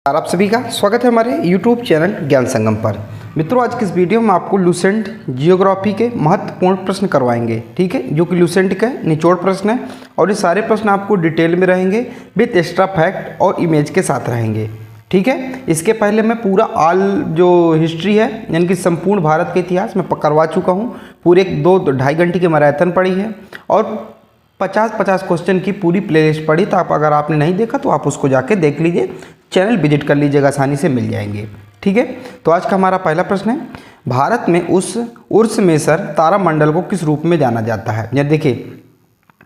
आप सभी का स्वागत है हमारे YouTube चैनल ज्ञान संगम पर। मित्रों, आज की इस वीडियो में आपको लूसेंट जियोग्राफी के महत्वपूर्ण प्रश्न करवाएंगे, ठीक है, जो कि लूसेंट का निचोड़ प्रश्न है और ये सारे प्रश्न आपको डिटेल में रहेंगे विथ एक्स्ट्रा फैक्ट और इमेज के साथ रहेंगे, ठीक है। इसके पहले मैं पूरा ऑल जो हिस्ट्री है यानी कि संपूर्ण भारत के इतिहास में करवा चुका हूँ। पूरे 2-2.5 घंटे की मैराथन पड़ी है और 50-50 क्वेश्चन की पूरी प्लेलिस्ट पड़ी। तो आप अगर आपने नहीं देखा तो आप उसको जाके देख लीजिए, चैनल विजिट कर लीजिएगा, आसानी से मिल जाएंगे, ठीक है। तो आज का हमारा पहला प्रश्न है, भारत में उस उर्स मेजर तारामंडल को किस रूप में जाना जाता है। या देखिए,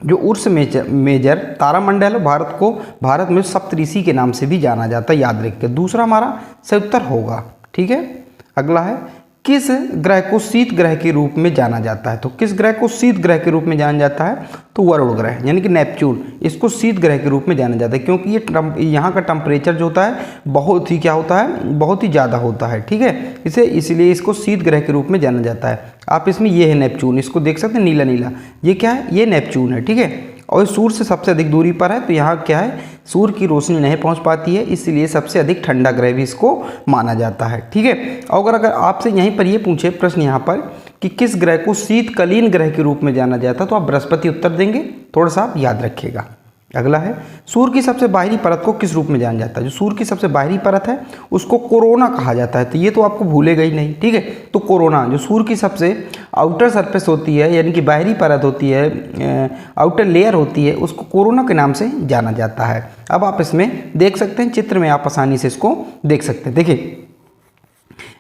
जो उर्स मेजर तारामंडल भारत में सप्तऋषि के नाम से भी जाना जाता है, याद रखिए। दूसरा हमारा सही उत्तर होगा, ठीक है। अगला है, किस ग्रह को शीत ग्रह के रूप में जाना जाता है। तो किस ग्रह को शीत ग्रह के रूप में जाना जाता है, तो वरुण ग्रह यानी कि नेपच्यून, इसको शीत ग्रह के रूप में जाना जाता है, क्योंकि ये यहाँ का टेम्परेचर जो होता है बहुत ही क्या होता है, बहुत ही ज़्यादा होता है, ठीक है। इसलिए इसको शीत ग्रह के रूप में जाना जाता है। आप इसमें ये है नेपच्यून, इसको देख सकते हैं नीला नीला, ये क्या है, ये नेपच्यून है, ठीक है। और सूर्य से सबसे अधिक दूरी पर है, तो यहाँ क्या है, सूर्य की रोशनी नहीं पहुँच पाती है, इसलिए सबसे अधिक ठंडा ग्रह भी इसको माना जाता है, ठीक है। और अगर आपसे यहीं पर ये पूछे प्रश्न यहाँ पर कि किस ग्रह को शीतकालीन ग्रह के रूप में जाना जाता है, तो आप बृहस्पति उत्तर देंगे, थोड़ा सा आप याद रखिएगा। अगला है, सूर्य की सबसे बाहरी परत को किस रूप में जाना जाता है। जो सूर्य की सबसे बाहरी परत है उसको कोरोना कहा जाता है, तो ये तो आपको भूलेगा ही नहीं, ठीक है। तो कोरोना जो सूर्य की सबसे आउटर सरफेस होती है यानी कि बाहरी परत होती है, आउटर लेयर होती है, उसको कोरोना के नाम से जाना जाता है। अब आप इसमें देख सकते हैं, चित्र में आप आसानी से इसको देख सकते हैं। देखिए,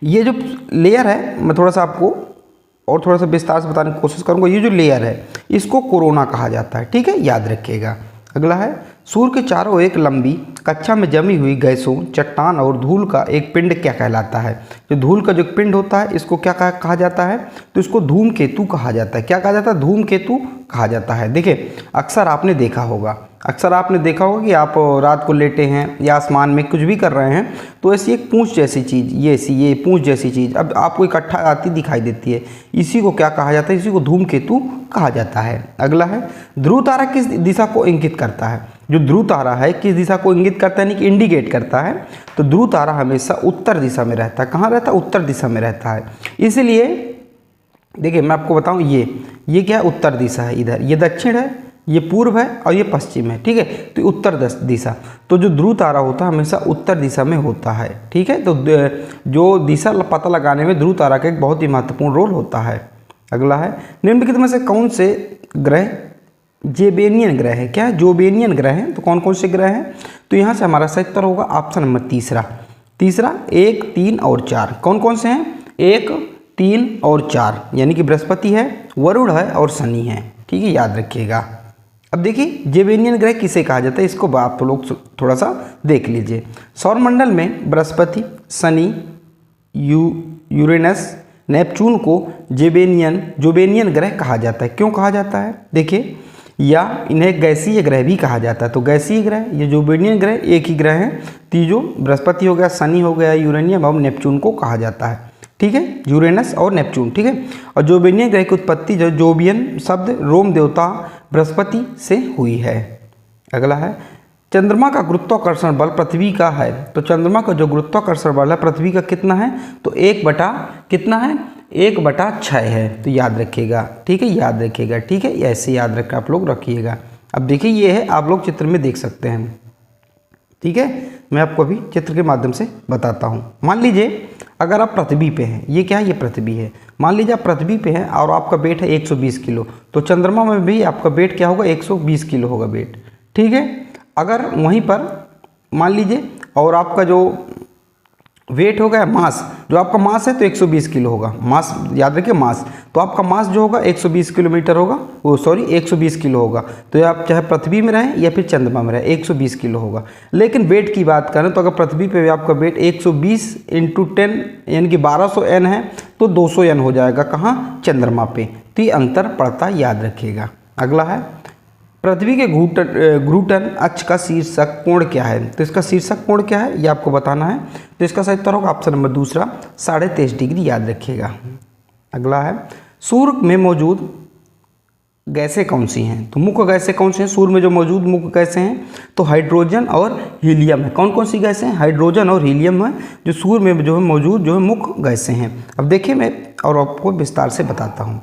ये जो लेयर है, मैं थोड़ा सा आपको और थोड़ा सा विस्तार से बताने की कोशिश करूँगा। ये जो लेयर है इसको कोरोना कहा जाता है, ठीक है, याद रखिएगा। अगला है, सूर्य के चारों एक लंबी कक्षा में जमी हुई गैसों, चट्टान और धूल का एक पिंड क्या कहलाता है। जो धूल का जो पिंड होता है इसको क्या कहा जाता है, तो इसको धूमकेतु कहा जाता है। क्या कहा जाता है, धूमकेतु कहा जाता है। देखिए, अक्सर आपने देखा होगा कि आप रात को लेटे हैं या आसमान में कुछ भी कर रहे हैं, तो ऐसी एक पूंछ जैसी चीज़, ये पूंछ जैसी चीज़ अब आपको इकट्ठा आती दिखाई देती है, इसी को क्या कहा जाता है, इसी को धूमकेतु कहा जाता है। अगला है, ध्रुव तारा किस दिशा को इंगित करता है। जो ध्रुव तारा है किस दिशा को इंगित करता है, यानी कि इंडिकेट करता है, तो ध्रुव तारा हमेशा उत्तर दिशा में रहता है। कहाँ रहता है, उत्तर दिशा में रहता है। इसलिए देखिए, मैं आपको बताऊं, ये क्या है, उत्तर दिशा है। इधर ये दक्षिण है, ये पूर्व है और ये पश्चिम है, ठीक है। तो उत्तर दिशा, तो जो ध्रुव तारा होता है हमेशा उत्तर दिशा में होता है, ठीक है। तो जो दिशा पता लगाने में ध्रुव तारा का एक बहुत ही महत्वपूर्ण रोल होता है। अगला है, निम्नलिखित में से कौन से ग्रह जोबेनियन ग्रह है। क्या है, जोबेनियन ग्रह है, तो कौन कौन से ग्रह हैं, तो यहाँ से हमारा सही उत्तर होगा ऑप्शन नंबर तीसरा 1, 3 और 4। कौन कौन से हैं, 1, 3 और 4, यानी कि बृहस्पति है, वरुण है और शनि है, ठीक है, याद रखिएगा। अब देखिए, जोबेनियन ग्रह किसे कहा जाता है, इसको आप लोग थोड़ा सा देख लीजिए। सौरमंडल में बृहस्पति, शनि, यूरेनस, नेपच्यून को जोबेनियन ग्रह कहा जाता है। क्यों कहा जाता है, देखिए, या इन्हें गैसीय ग्रह भी कहा जाता है। तो गैसीय ग्रह, ये जोबेनियन ग्रह एक ही ग्रह है, तीजो बृहस्पति हो गया, शनि हो गया, यूरेनियम और नेपच्यून को कहा जाता है, ठीक है, यूरेनस और नेपच्यून, ठीक है। और जोबेनियन ग्रह की उत्पत्ति जो जोबियन शब्द रोम देवता बृहस्पति से हुई है। अगला है, चंद्रमा का गुरुत्वाकर्षण बल पृथ्वी का है। तो चंद्रमा का जो गुरुत्वाकर्षण बल है पृथ्वी का कितना है, तो 1/6 है। तो याद रखिएगा, ठीक है, याद रखिएगा, ठीक है, ऐसे याद रख आप लोग रखिएगा। अब देखिए, ये है, आप लोग चित्र में देख सकते हैं, ठीक है। मैं आपको अभी चित्र के माध्यम से बताता हूँ। मान लीजिए अगर आप पृथ्वी पे हैं, ये क्या है, ये पृथ्वी है। मान लीजिए आप पृथ्वी पे हैं और आपका वेट है 120 किलो, तो चंद्रमा में भी आपका वेट क्या होगा, 120 किलो होगा वेट, ठीक है। अगर वहीं पर मान लीजिए और आपका जो वेट हो गया मास, जो आपका मास है तो 120 किलो होगा, मास याद रखिए, मास, तो आपका मास जो होगा 120 किलोमीटर होगा, 120 किलो होगा। तो आप चाहे पृथ्वी में रहें या फिर चंद्रमा में रहें, 120 किलो होगा। लेकिन वेट की बात करें तो अगर पृथ्वी पे आपका वेट 120 × 10 यानी कि 1200 N है, तो 200 N हो जाएगा कहाँ, चंद्रमा पे। तो ये अंतर पड़ता है, याद रखिएगा। अगला है, पृथ्वी के घूर्णन अक्ष का शीर्षक कोण क्या है। तो इसका शीर्षक कोण क्या है, ये आपको बताना है। तो इसका सही उत्तर होगा ऑप्शन नंबर दूसरा 23.5 डिग्री, याद रखिएगा। अगला है, सूर्य में मौजूद गैसें कौन सी हैं? तो मुख्य गैसें कौन सी हैं? सूर्य में जो मौजूद मुख्य गैसें हैं तो हाइड्रोजन और हीलियम है। कौन कौन सी गैसें हैं? हाइड्रोजन और हीलियम है जो सूर्य में जो है मौजूद जो है मुख्य गैसें हैं। अब देखिए मैं और आपको विस्तार से बताता हूँ।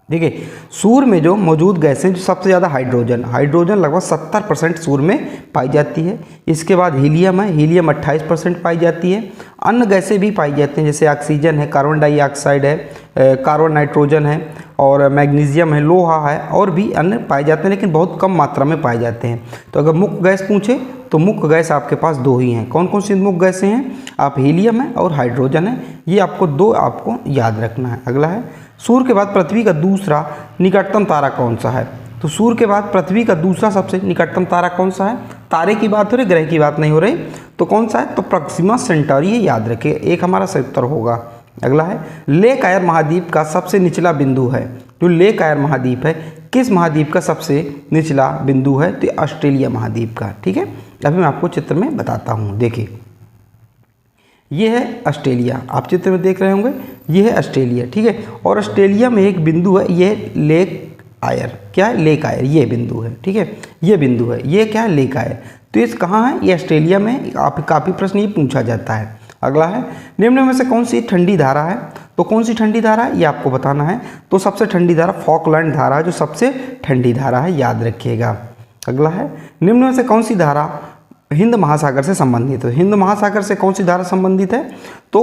देखिए सूर्य में जो मौजूद गैसें जो सबसे ज़्यादा हाइड्रोजन लगभग 70% सूर्य में पाई जाती है। इसके बाद हीलियम है, हीलियम 28% पाई जाती है। अन्य गैसें भी पाई जाती हैं जैसे ऑक्सीजन है, कार्बन डाइऑक्साइड है, कार्बन नाइट्रोजन है और मैग्नीशियम है, लोहा है और भी अन्य पाए जाते हैं, लेकिन बहुत कम मात्रा में पाए जाते हैं। तो अगर मुख्य गैस पूछे तो मुख्य गैस आपके पास दो ही हैं। कौन कौन सी मुख्य गैसें हैं? आप हीलियम है और हाइड्रोजन है, ये आपको दो आपको याद रखना है। अगला है सूर्य के बाद पृथ्वी का दूसरा निकटतम तारा कौन सा है? तो सूर्य के बाद पृथ्वी का दूसरा सबसे निकटतम तारा कौन सा है? तारे की बात हो रही, ग्रह की बात नहीं हो रही। तो कौन सा है? तो प्रोक्सिमा सेंटारी, ये याद रखिए, एक हमारा सही उत्तर होगा। अगला है लेक आयर महाद्वीप का सबसे निचला बिंदु है। जो लेक आयर महाद्वीप है किस महाद्वीप का सबसे निचला बिंदु है? तो ऑस्ट्रेलिया महाद्वीप का। ठीक है, अभी मैं आपको चित्र में बताता हूँ। देखिए ये है ऑस्ट्रेलिया, आप चित्र में देख रहे होंगे, ये है ऑस्ट्रेलिया। ठीक है, और ऑस्ट्रेलिया में एक बिंदु है, ये लेक आयर। क्या है? लेक आयर, ये बिंदु है। ठीक है, ये बिंदु है, ये क्या है? लेक आयर। तो ये कहाँ है? ये ऑस्ट्रेलिया में। आप काफ़ी प्रश्न ये पूछा जाता है। अगला है निम्न में से कौन सी ठंडी धारा है? तो कौन सी ठंडी धारा है ये आपको बताना है। तो सबसे ठंडी धारा फॉकलैंड धारा है, जो सबसे ठंडी धारा है, याद रखिएगा। अगला है निम्न में से कौन सी धारा हिंद महासागर से संबंधित है? हिंद महासागर से कौन सी धारा संबंधित है? तो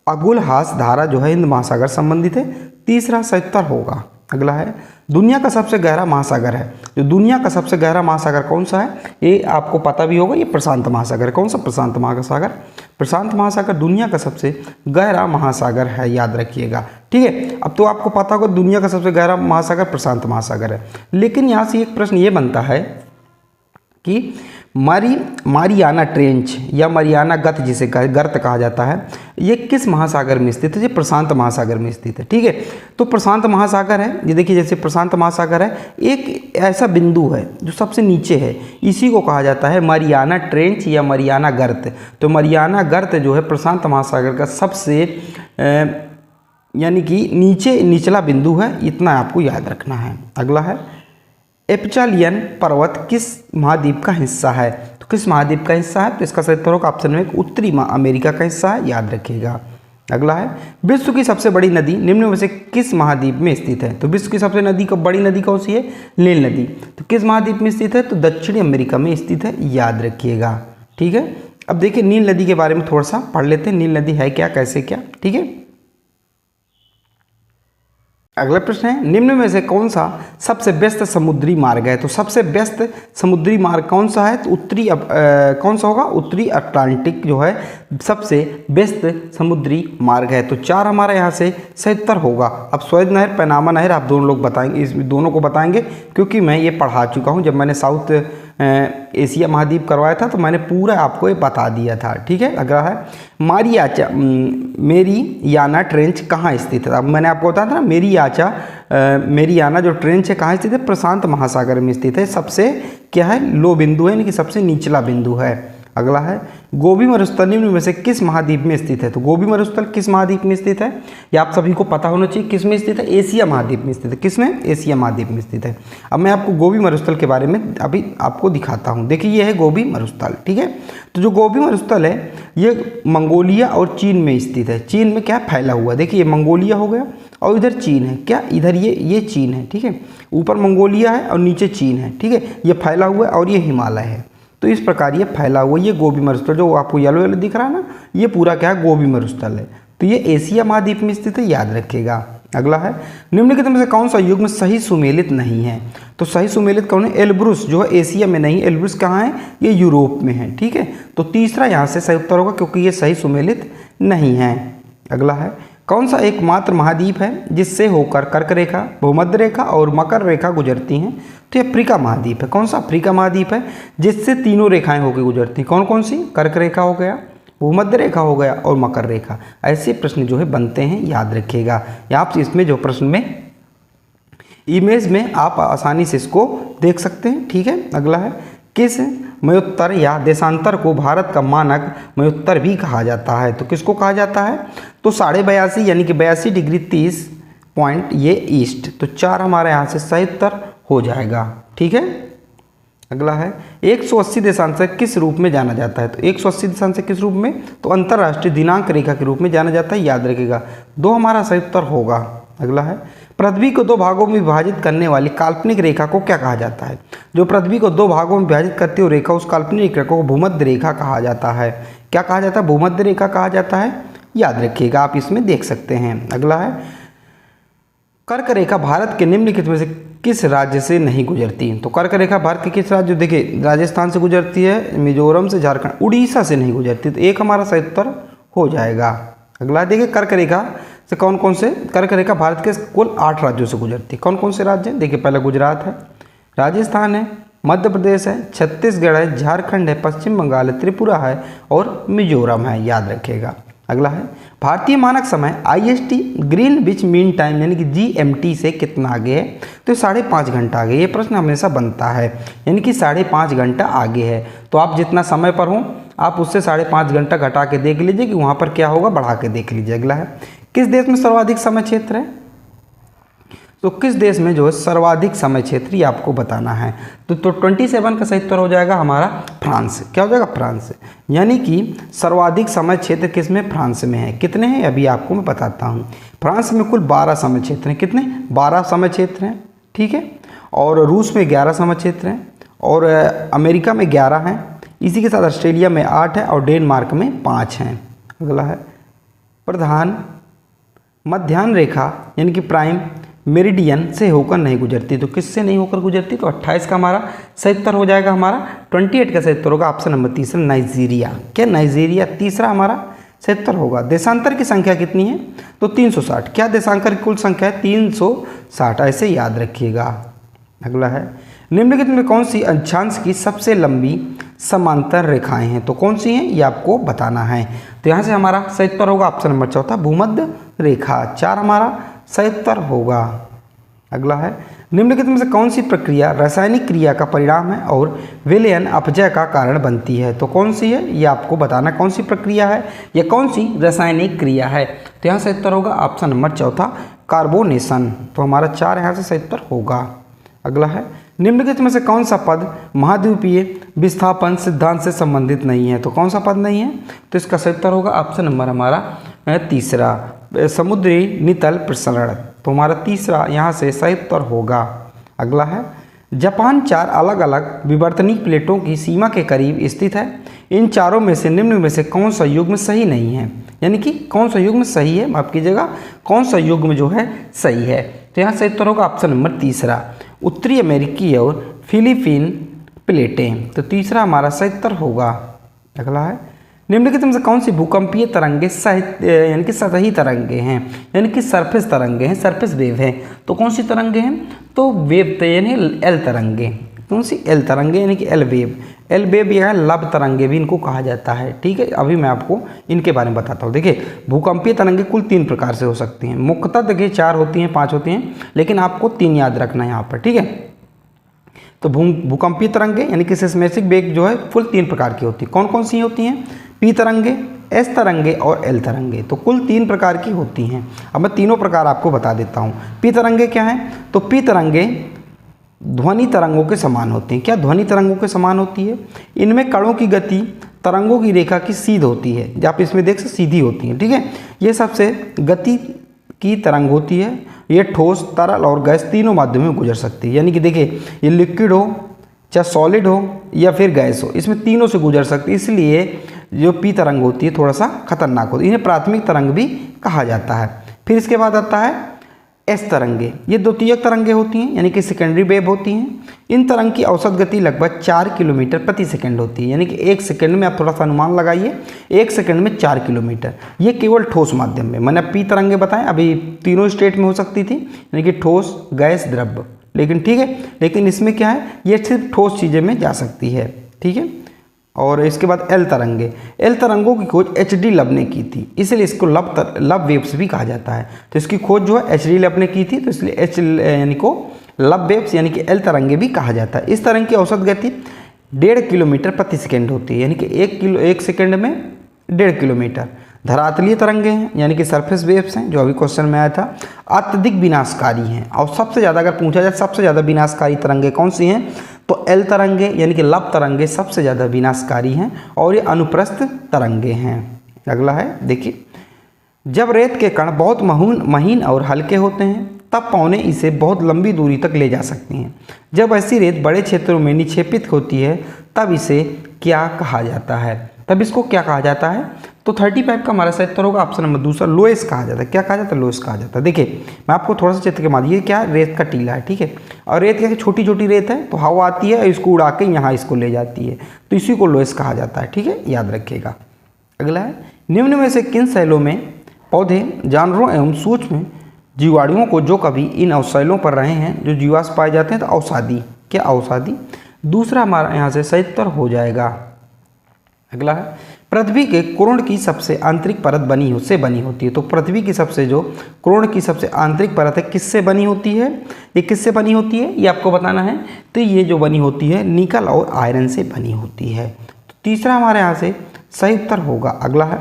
अगुलहास धारा जो है हिंद महासागर संबंधित है। तीसरा सही उत्तर होगा। अगला है दुनिया का सबसे गहरा महासागर है। जो दुनिया का सबसे गहरा महासागर कौन सा है? ये आपको पता भी होगा, ये प्रशांत महासागर। कौन सा? प्रशांत महासागर। प्रशांत महासागर दुनिया का सबसे गहरा महासागर है, याद रखिएगा। ठीक है, अब तो आपको पता होगा दुनिया का सबसे गहरा महासागर प्रशांत महासागर है। लेकिन यहाँ से एक प्रश्न ये बनता है कि मारियाना ट्रेंच या मारियाना गर्त जिसे गर्त कहा जाता है, ये किस महासागर में स्थित है? ये प्रशांत महासागर में स्थित है। ठीक है, तो प्रशांत महासागर है, ये देखिए जैसे प्रशांत महासागर है, एक ऐसा बिंदु है जो सबसे नीचे है, इसी को कहा जाता है मारियाना ट्रेंच या मारियाना गर्त। तो मारियाना गर्त जो है प्रशांत महासागर का सबसे यानी कि निचला बिंदु है, इतना आपको याद रखना है। अगला है एप्चालियन पर्वत किस महाद्वीप का हिस्सा है? तो किस महाद्वीप का हिस्सा है? तो इसका सही उत्तर होगा ऑप्शन में उत्तरी अमेरिका का हिस्सा है, याद रखिएगा। अगला है विश्व की सबसे बड़ी नदी निम्न में से किस महाद्वीप में स्थित है? तो विश्व की सबसे बड़ी नदी कौन सी है? नील नदी। तो किस महाद्वीप में स्थित है? तो दक्षिणी अमेरिका में स्थित है, याद रखिएगा। ठीक है, अब देखिए नील नदी के बारे में थोड़ा सा पढ़ लेते हैं, नील नदी है क्या, कैसे क्या। ठीक है, अगला प्रश्न है निम्न में से कौन सा सबसे व्यस्त समुद्री मार्ग है? तो सबसे व्यस्त समुद्री मार्ग कौन सा है? तो कौन सा होगा? उत्तरी अटलांटिक जो है सबसे व्यस्त समुद्री मार्ग है। तो 4 हमारा यहाँ से सही उत्तर होगा। अब स्वेज नहर, पैनामा नहर आप दोनों लोग बताएंगे, इस दोनों को बताएंगे क्योंकि मैं ये पढ़ा चुका हूँ। जब मैंने साउथ एशिया महाद्वीप करवाया था तो मैंने पूरा आपको ये बता दिया था। ठीक है, अगला है मेरियाना ट्रेंच कहाँ स्थित है? अब मैंने आपको बताया था ना, मेरियाना जो ट्रेंच है कहाँ स्थित है? प्रशांत महासागर में स्थित है, सबसे क्या है? लो बिंदु है, यानी कि सबसे निचला बिंदु है। अगला है गोबी मरुस्थल निम्न में से किस महाद्वीप में स्थित है? तो गोबी मरुस्थल किस महाद्वीप में स्थित है? ये आप सभी को पता होना चाहिए। किस में स्थित है? एशिया महाद्वीप में स्थित है। किस में? एशिया महाद्वीप में स्थित है। अब मैं आपको गोबी मरुस्थल के बारे में अभी आपको दिखाता हूँ। देखिए ये है गोबी मरुस्थल। ठीक है, तो जो गोबी मरुस्थल है ये मंगोलिया और चीन में स्थित है। चीन में क्या फैला हुआ? देखिए ये मंगोलिया हो गया और इधर चीन है। क्या? इधर ये चीन है। ठीक है, ऊपर मंगोलिया है और नीचे चीन है। ठीक है, ये फैला हुआ है और ये हिमालय है। तो इस प्रकार ये फैला हुआ, ये गोबी मरुस्थल जो आपको येलो येलो दिख रहा है ना, ये पूरा क्या है? गोबी मरुस्थल है। तो ये एशिया महाद्वीप में स्थित है, याद रखिएगा। अगला है निम्नलिखित में से कौन सा युग्म सही सुमेलित नहीं है? तो सही सुमेलित कौन है? एल्ब्रुस जो है एशिया में नहीं, एल्ब्रुस कहाँ है? ये यूरोप में है। ठीक है, तो तीसरा यहाँ से सही उत्तर होगा क्योंकि ये सही सुमेलित नहीं है। अगला है कौन सा एकमात्र महाद्वीप है जिससे होकर कर्क रेखा, भूमध्य रेखा और मकर रेखा गुजरती हैं? तो ये अफ्रीका महाद्वीप है। कौन सा? अफ्रीका महाद्वीप है जिससे तीनों रेखाएं होकर गुजरती हैं। कौन कौन सी? कर्क रेखा हो गया, भूमध्य रेखा हो गया और मकर रेखा। ऐसे प्रश्न जो है बनते हैं, याद रखिएगा। आप इसमें जो प्रश्न में इमेज में आप आसानी से इसको देख सकते हैं। ठीक है, अगला है किस मयोत्तर या देशांतर को भारत का मानक मयोत्तर भी कहा जाता है? तो किसको कहा जाता है? तो 82.5 यानी कि 82 डिग्री 30 पॉइंट ये ईस्ट, तो 4 हमारे यहाँ से सही उत्तर हो जाएगा। ठीक है, अगला है 180 देशांश किस रूप में जाना जाता है? तो 180 देशांश किस रूप में? तो अंतरराष्ट्रीय दिनांक रेखा के रूप में जाना जाता है, याद रखिएगा। 2 हमारा सही उत्तर होगा। अगला है पृथ्वी को 2 भागों में विभाजित करने वाली काल्पनिक रेखा को क्या कहा जाता है? जो पृथ्वी को 2 भागों में विभाजित करती हुई रेखा, उस काल्पनिक रेखा को भूमध्य रेखा कहा जाता है। क्या कहा जाता है? भूमध्य रेखा कहा जाता है, याद रखिएगा, आप इसमें देख सकते हैं। अगला है कर्क रेखा भारत के निम्नलिखित में से किस राज्य से नहीं गुजरती? तो कर्क रेखा भारत के किस राज्य, देखिए राजस्थान से गुजरती है, मिजोरम से, झारखंड, उड़ीसा से नहीं गुजरती, तो 1 हमारा सही उत्तर हो जाएगा। अगला देखिए कर्क रेखा से कौन कौन से, कर्क रेखा भारत के कुल 8 राज्यों से गुजरती है। कौन कौन से राज्य हैं? देखिए पहले गुजरात है, राजस्थान है, मध्य प्रदेश है, छत्तीसगढ़ है, झारखंड है, पश्चिम बंगाल है, त्रिपुरा है और मिजोरम है, याद रखिएगा। अगला है भारतीय मानक समय IST ग्रीनविच मीन टाइम यानी कि GMT से कितना आगे है? तो 5.5 घंटा आगे। ये प्रश्न हमेशा बनता है, यानी कि 5.5 घंटा आगे है। तो आप जितना समय पर हो आप उससे 5.5 घंटा घटा के देख लीजिए कि वहाँ पर क्या होगा, बढ़ा के देख लीजिए। अगला है किस देश में सर्वाधिक समय क्षेत्र है? तो किस देश में जो है सर्वाधिक समय क्षेत्र, ये आपको बताना है। तो 27 का सही उत्तर हो जाएगा हमारा फ्रांस। क्या हो जाएगा? फ्रांस। यानी कि सर्वाधिक समय क्षेत्र किस में? फ्रांस में है। कितने हैं अभी आपको मैं बताता हूँ। फ्रांस में कुल 12 समय क्षेत्र हैं। कितने? 12 समय क्षेत्र हैं। ठीक है, और रूस में 11 समय क्षेत्र हैं, और अमेरिका में 11 हैं। इसी के साथ ऑस्ट्रेलिया में 8 है और डेनमार्क में 5 हैं। अगला है प्रधान मध्याह्न रेखा यानी कि प्राइम मेरिडियन से होकर नहीं गुजरती। तो किससे नहीं होकर गुजरती? तो 28 का हमारा सही उत्तर हो जाएगा। हमारा 28 का सही उत्तर होगा ऑप्शन नंबर 3 नाइजीरिया। क्या? नाइजीरिया तीसरा हमारा सही उत्तर होगा। देशांतर की संख्या कितनी है? तो 360। क्या देशांतर की कुल संख्या है? 360, ऐसे याद रखिएगा। अगला है निम्नलिखित में कौन सी अक्षांश की सबसे लंबी समांतर रेखाएं हैं? तो कौन सी हैं ये आपको बताना है। तो यहाँ से हमारा सही उत्तर होगा ऑप्शन नंबर 4 भूमध्य रेखा। 4 हमारा सही उत्तर होगा। अगला है निम्नलिखित में से कौन सी प्रक्रिया रासायनिक क्रिया का परिणाम है और विलयन अपचय का कारण बनती है? तो कौन सी है ये आपको बताना, कौन सी प्रक्रिया है या कौन सी रासायनिक क्रिया है। तो यहाँ सही उत्तर होगा ऑप्शन नंबर 4 कार्बोनेशन। तो हमारा 4 यहाँ से सही उत्तर होगा। अगला है निम्नलिखित में से कौन सा पद महाद्वीपीय विस्थापन सिद्धांत से संबंधित नहीं है? तो कौन सा पद नहीं है? तो इसका सही उत्तर होगा ऑप्शन नंबर हमारा 3 समुद्री नितल प्रसरण। तो हमारा 3 यहाँ से सही उत्तर होगा। अगला है जापान 4 अलग अलग विवर्तनिक प्लेटों की सीमा के करीब स्थित है। इन चारों में से निम्न में से कौन सा युग्म सही नहीं है? यानी कि कौन सा युग्म सही है, माफ कीजिएगा, कौन सा युग्म जो है सही है? तो यहाँ सही उत्तर होगा ऑप्शन नंबर 3 उत्तरी अमेरिकी और फिलीपीन प्लेटें। तो 3 हमारा सही उत्तर होगा। अगला है निम्नलिखित में से कौन सी भूकंपीय तरंगे यानी कि सतही तरंगे हैं, यानी कि सरफेस तरंगे हैं, सरफेस वेव हैं। तो कौन सी तरंगे हैं? तो वेव यानी एल तरंगे। कौन सी? एल तरंगे यानी कि एल वेव। एल वेव या लब तरंगे भी इनको कहा जाता है। ठीक है, अभी मैं आपको इनके बारे में बताता हूँ। देखिए भूकंपीय तरंगे कुल 3 प्रकार से हो सकती हैं। मुख्यतः देखिए 4 होती हैं, 5 होती हैं, लेकिन आपको 3 याद रखना है यहाँ पर। ठीक है, तो भूकंपीय तरंगे यानी कि सिस्मेटिक वेव जो है कुल 3 प्रकार की होती है। कौन कौन सी होती हैं? पी तरंगे, एस तरंगे और एल तरंगे। तो कुल 3 प्रकार की होती हैं। अब मैं तीनों प्रकार आपको बता देता हूँ। पी तरंगे क्या हैं? तो पी तरंगे ध्वनि तरंगों के समान होती हैं। क्या ध्वनि तरंगों के समान होती है? इनमें कणों की गति तरंगों की रेखा की सीध होती है, आप इसमें देख सकते सीधी होती है। ठीक है, ये सबसे गति की तरंग होती है। ये ठोस, तरल और गैस तीनों माध्यमों में गुजर सकती है। यानी कि देखिए ये लिक्विड हो, चाहे सॉलिड हो या फिर गैस हो, इसमें तीनों से गुजर सकती है। इसलिए जो पी तरंग होती है थोड़ा सा खतरनाक होती है। इन्हें प्राथमिक तरंग भी कहा जाता है। फिर इसके बाद आता है एस तरंगे। ये द्वितीयक तरंगे होती हैं, यानी कि सेकेंडरी वेव होती हैं। इन तरंग की औसत गति लगभग 4 किलोमीटर प्रति सेकंड होती है। यानी कि 1 सेकंड में आप थोड़ा सा अनुमान लगाइए, 1 सेकंड में 4 किलोमीटर। ये केवल ठोस माध्यम में, मैंने पी तरंगे बताएं, अभी तीनों स्टेट में हो सकती थी, यानी कि ठोस, गैस, द्रव्य। लेकिन ठीक है, लेकिन इसमें क्या है, ये सिर्फ ठोस चीज़ें में जा सकती है। ठीक है, और इसके बाद एल तरंगे। एल तरंगों की खोज HD लब ने की थी, इसलिए इसको लब वेव्स भी कहा जाता है। तो इसकी खोज जो है HD लब ने की थी, तो इसलिए एच यानी को लब वेव्स यानी कि एल तरंगे भी कहा जाता है। इस तरंग की औसत गति 1.5 किलोमीटर प्रति सेकंड होती है, यानी कि 1 सेकंड में 1.5 किलोमीटर। धरातलीय तरंगे हैं यानी कि सरफेस वेव्स हैं, जो अभी क्वेश्चन में आया था, अत्यधिक विनाशकारी हैं। और सबसे ज़्यादा अगर पूछा जाए सबसे ज़्यादा विनाशकारी तरंगे कौन सी हैं, तो एल तरंगे यानी कि लब तरंगे सबसे ज़्यादा विनाशकारी हैं और ये अनुप्रस्थ तरंगे हैं। अगला है देखिए, जब रेत के कण बहुत महीन और हल्के होते हैं तब पौने इसे बहुत लंबी दूरी तक ले जा सकती हैं। जब ऐसी रेत बड़े क्षेत्रों में निक्षेपित होती है तब इसे क्या कहा जाता है, तब इसको क्या कहा जाता है, तो 35 का हमारा सही उत्तर होगा ऑप्शन नंबर दूसरा, लोएस कहा जाता है। क्या कहा जाता है, लोएस कहा जाता है। देखिए मैं आपको थोड़ा सा चित्र के माध्यम, ये क्या रेत का टीला है, ठीक है, और रेत क्या छोटी छोटी रेत है, तो हवा आती है इसको उड़ा के यहाँ इसको ले जाती है, तो इसी को लोएस कहा जाता है, ठीक है, याद रखिएगा। अगला है, निम्न में से किन शैलों में पौधे, जानवरों एवं सूक्ष्म जीवाणुओं को जो कभी इन अवशैलों पर रहे हैं जो जीवाश्म पाए जाते हैं, तो औषधि, क्या औषधि, दूसरा हमारा यहाँ से सही उत्तर हो जाएगा। अगला है, पृथ्वी के कोण की सबसे आंतरिक परत बनी होती है, तो पृथ्वी की सबसे जो कोण की सबसे आंतरिक परत है किससे बनी होती है, ये किससे बनी होती है ये आपको बताना है, तो ये जो बनी होती है निकल और आयरन से बनी होती है। तो तीसरा हमारे यहाँ से सही उत्तर होगा। अगला है,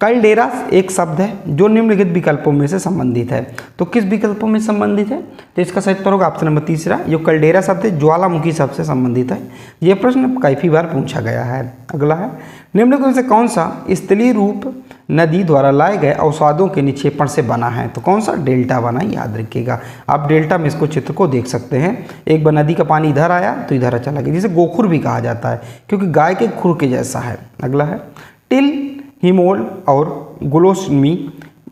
कैल्डेरा एक शब्द है जो निम्नलिखित विकल्पों में से संबंधित है, तो किस विकल्पों में संबंधित है, तो इसका सही उत्तर होगा ऑप्शन नंबर तीसरा, जो कैल्डेरा शब्द है ज्वालामुखी शब्द से संबंधित है। यह प्रश्न काफ़ी बार पूछा गया है। अगला है, निम्नलिखित में से कौन सा स्थलीय रूप नदी द्वारा लाए गए अवसादों के निक्षेपण से बना है, तो कौन सा, डेल्टा बना, याद रखिएगा। आप डेल्टा में इसको चित्र को देख सकते हैं, एक बार नदी का पानी इधर आया तो इधर चला गया, जिसे गोखुर भी कहा जाता है क्योंकि गाय के खुर के जैसा है। अगला है, टिल, हिमोल और ग्लोसमी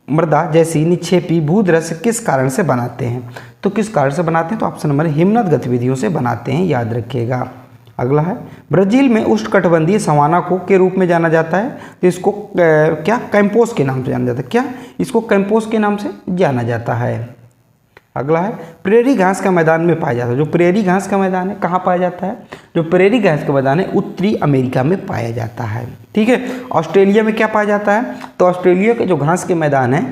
मृदा जैसी निक्षेपी भूदृश्य किस कारण से बनाते हैं, तो किस कारण से बनाते हैं, तो ऑप्शन नंबर हिमनद गतिविधियों से बनाते हैं, याद रखिएगा। अगला है, ब्राज़ील में उष्णकटिबंधीय सवाना को के रूप में जाना जाता है, तो इसको क्या कैंपोस के नाम से जाना जाता है, क्या इसको कैंपोस के नाम से जाना जाता है। अगला है, प्रेरी घास का मैदान में पाया जाता है, जो प्रेरी घास का मैदान है कहाँ पाया जाता है, जो प्रेरी घास का मैदान है उत्तरी अमेरिका में पाया जाता है, ठीक है। ऑस्ट्रेलिया में क्या पाया जाता है, तो ऑस्ट्रेलिया के जो घास के मैदान है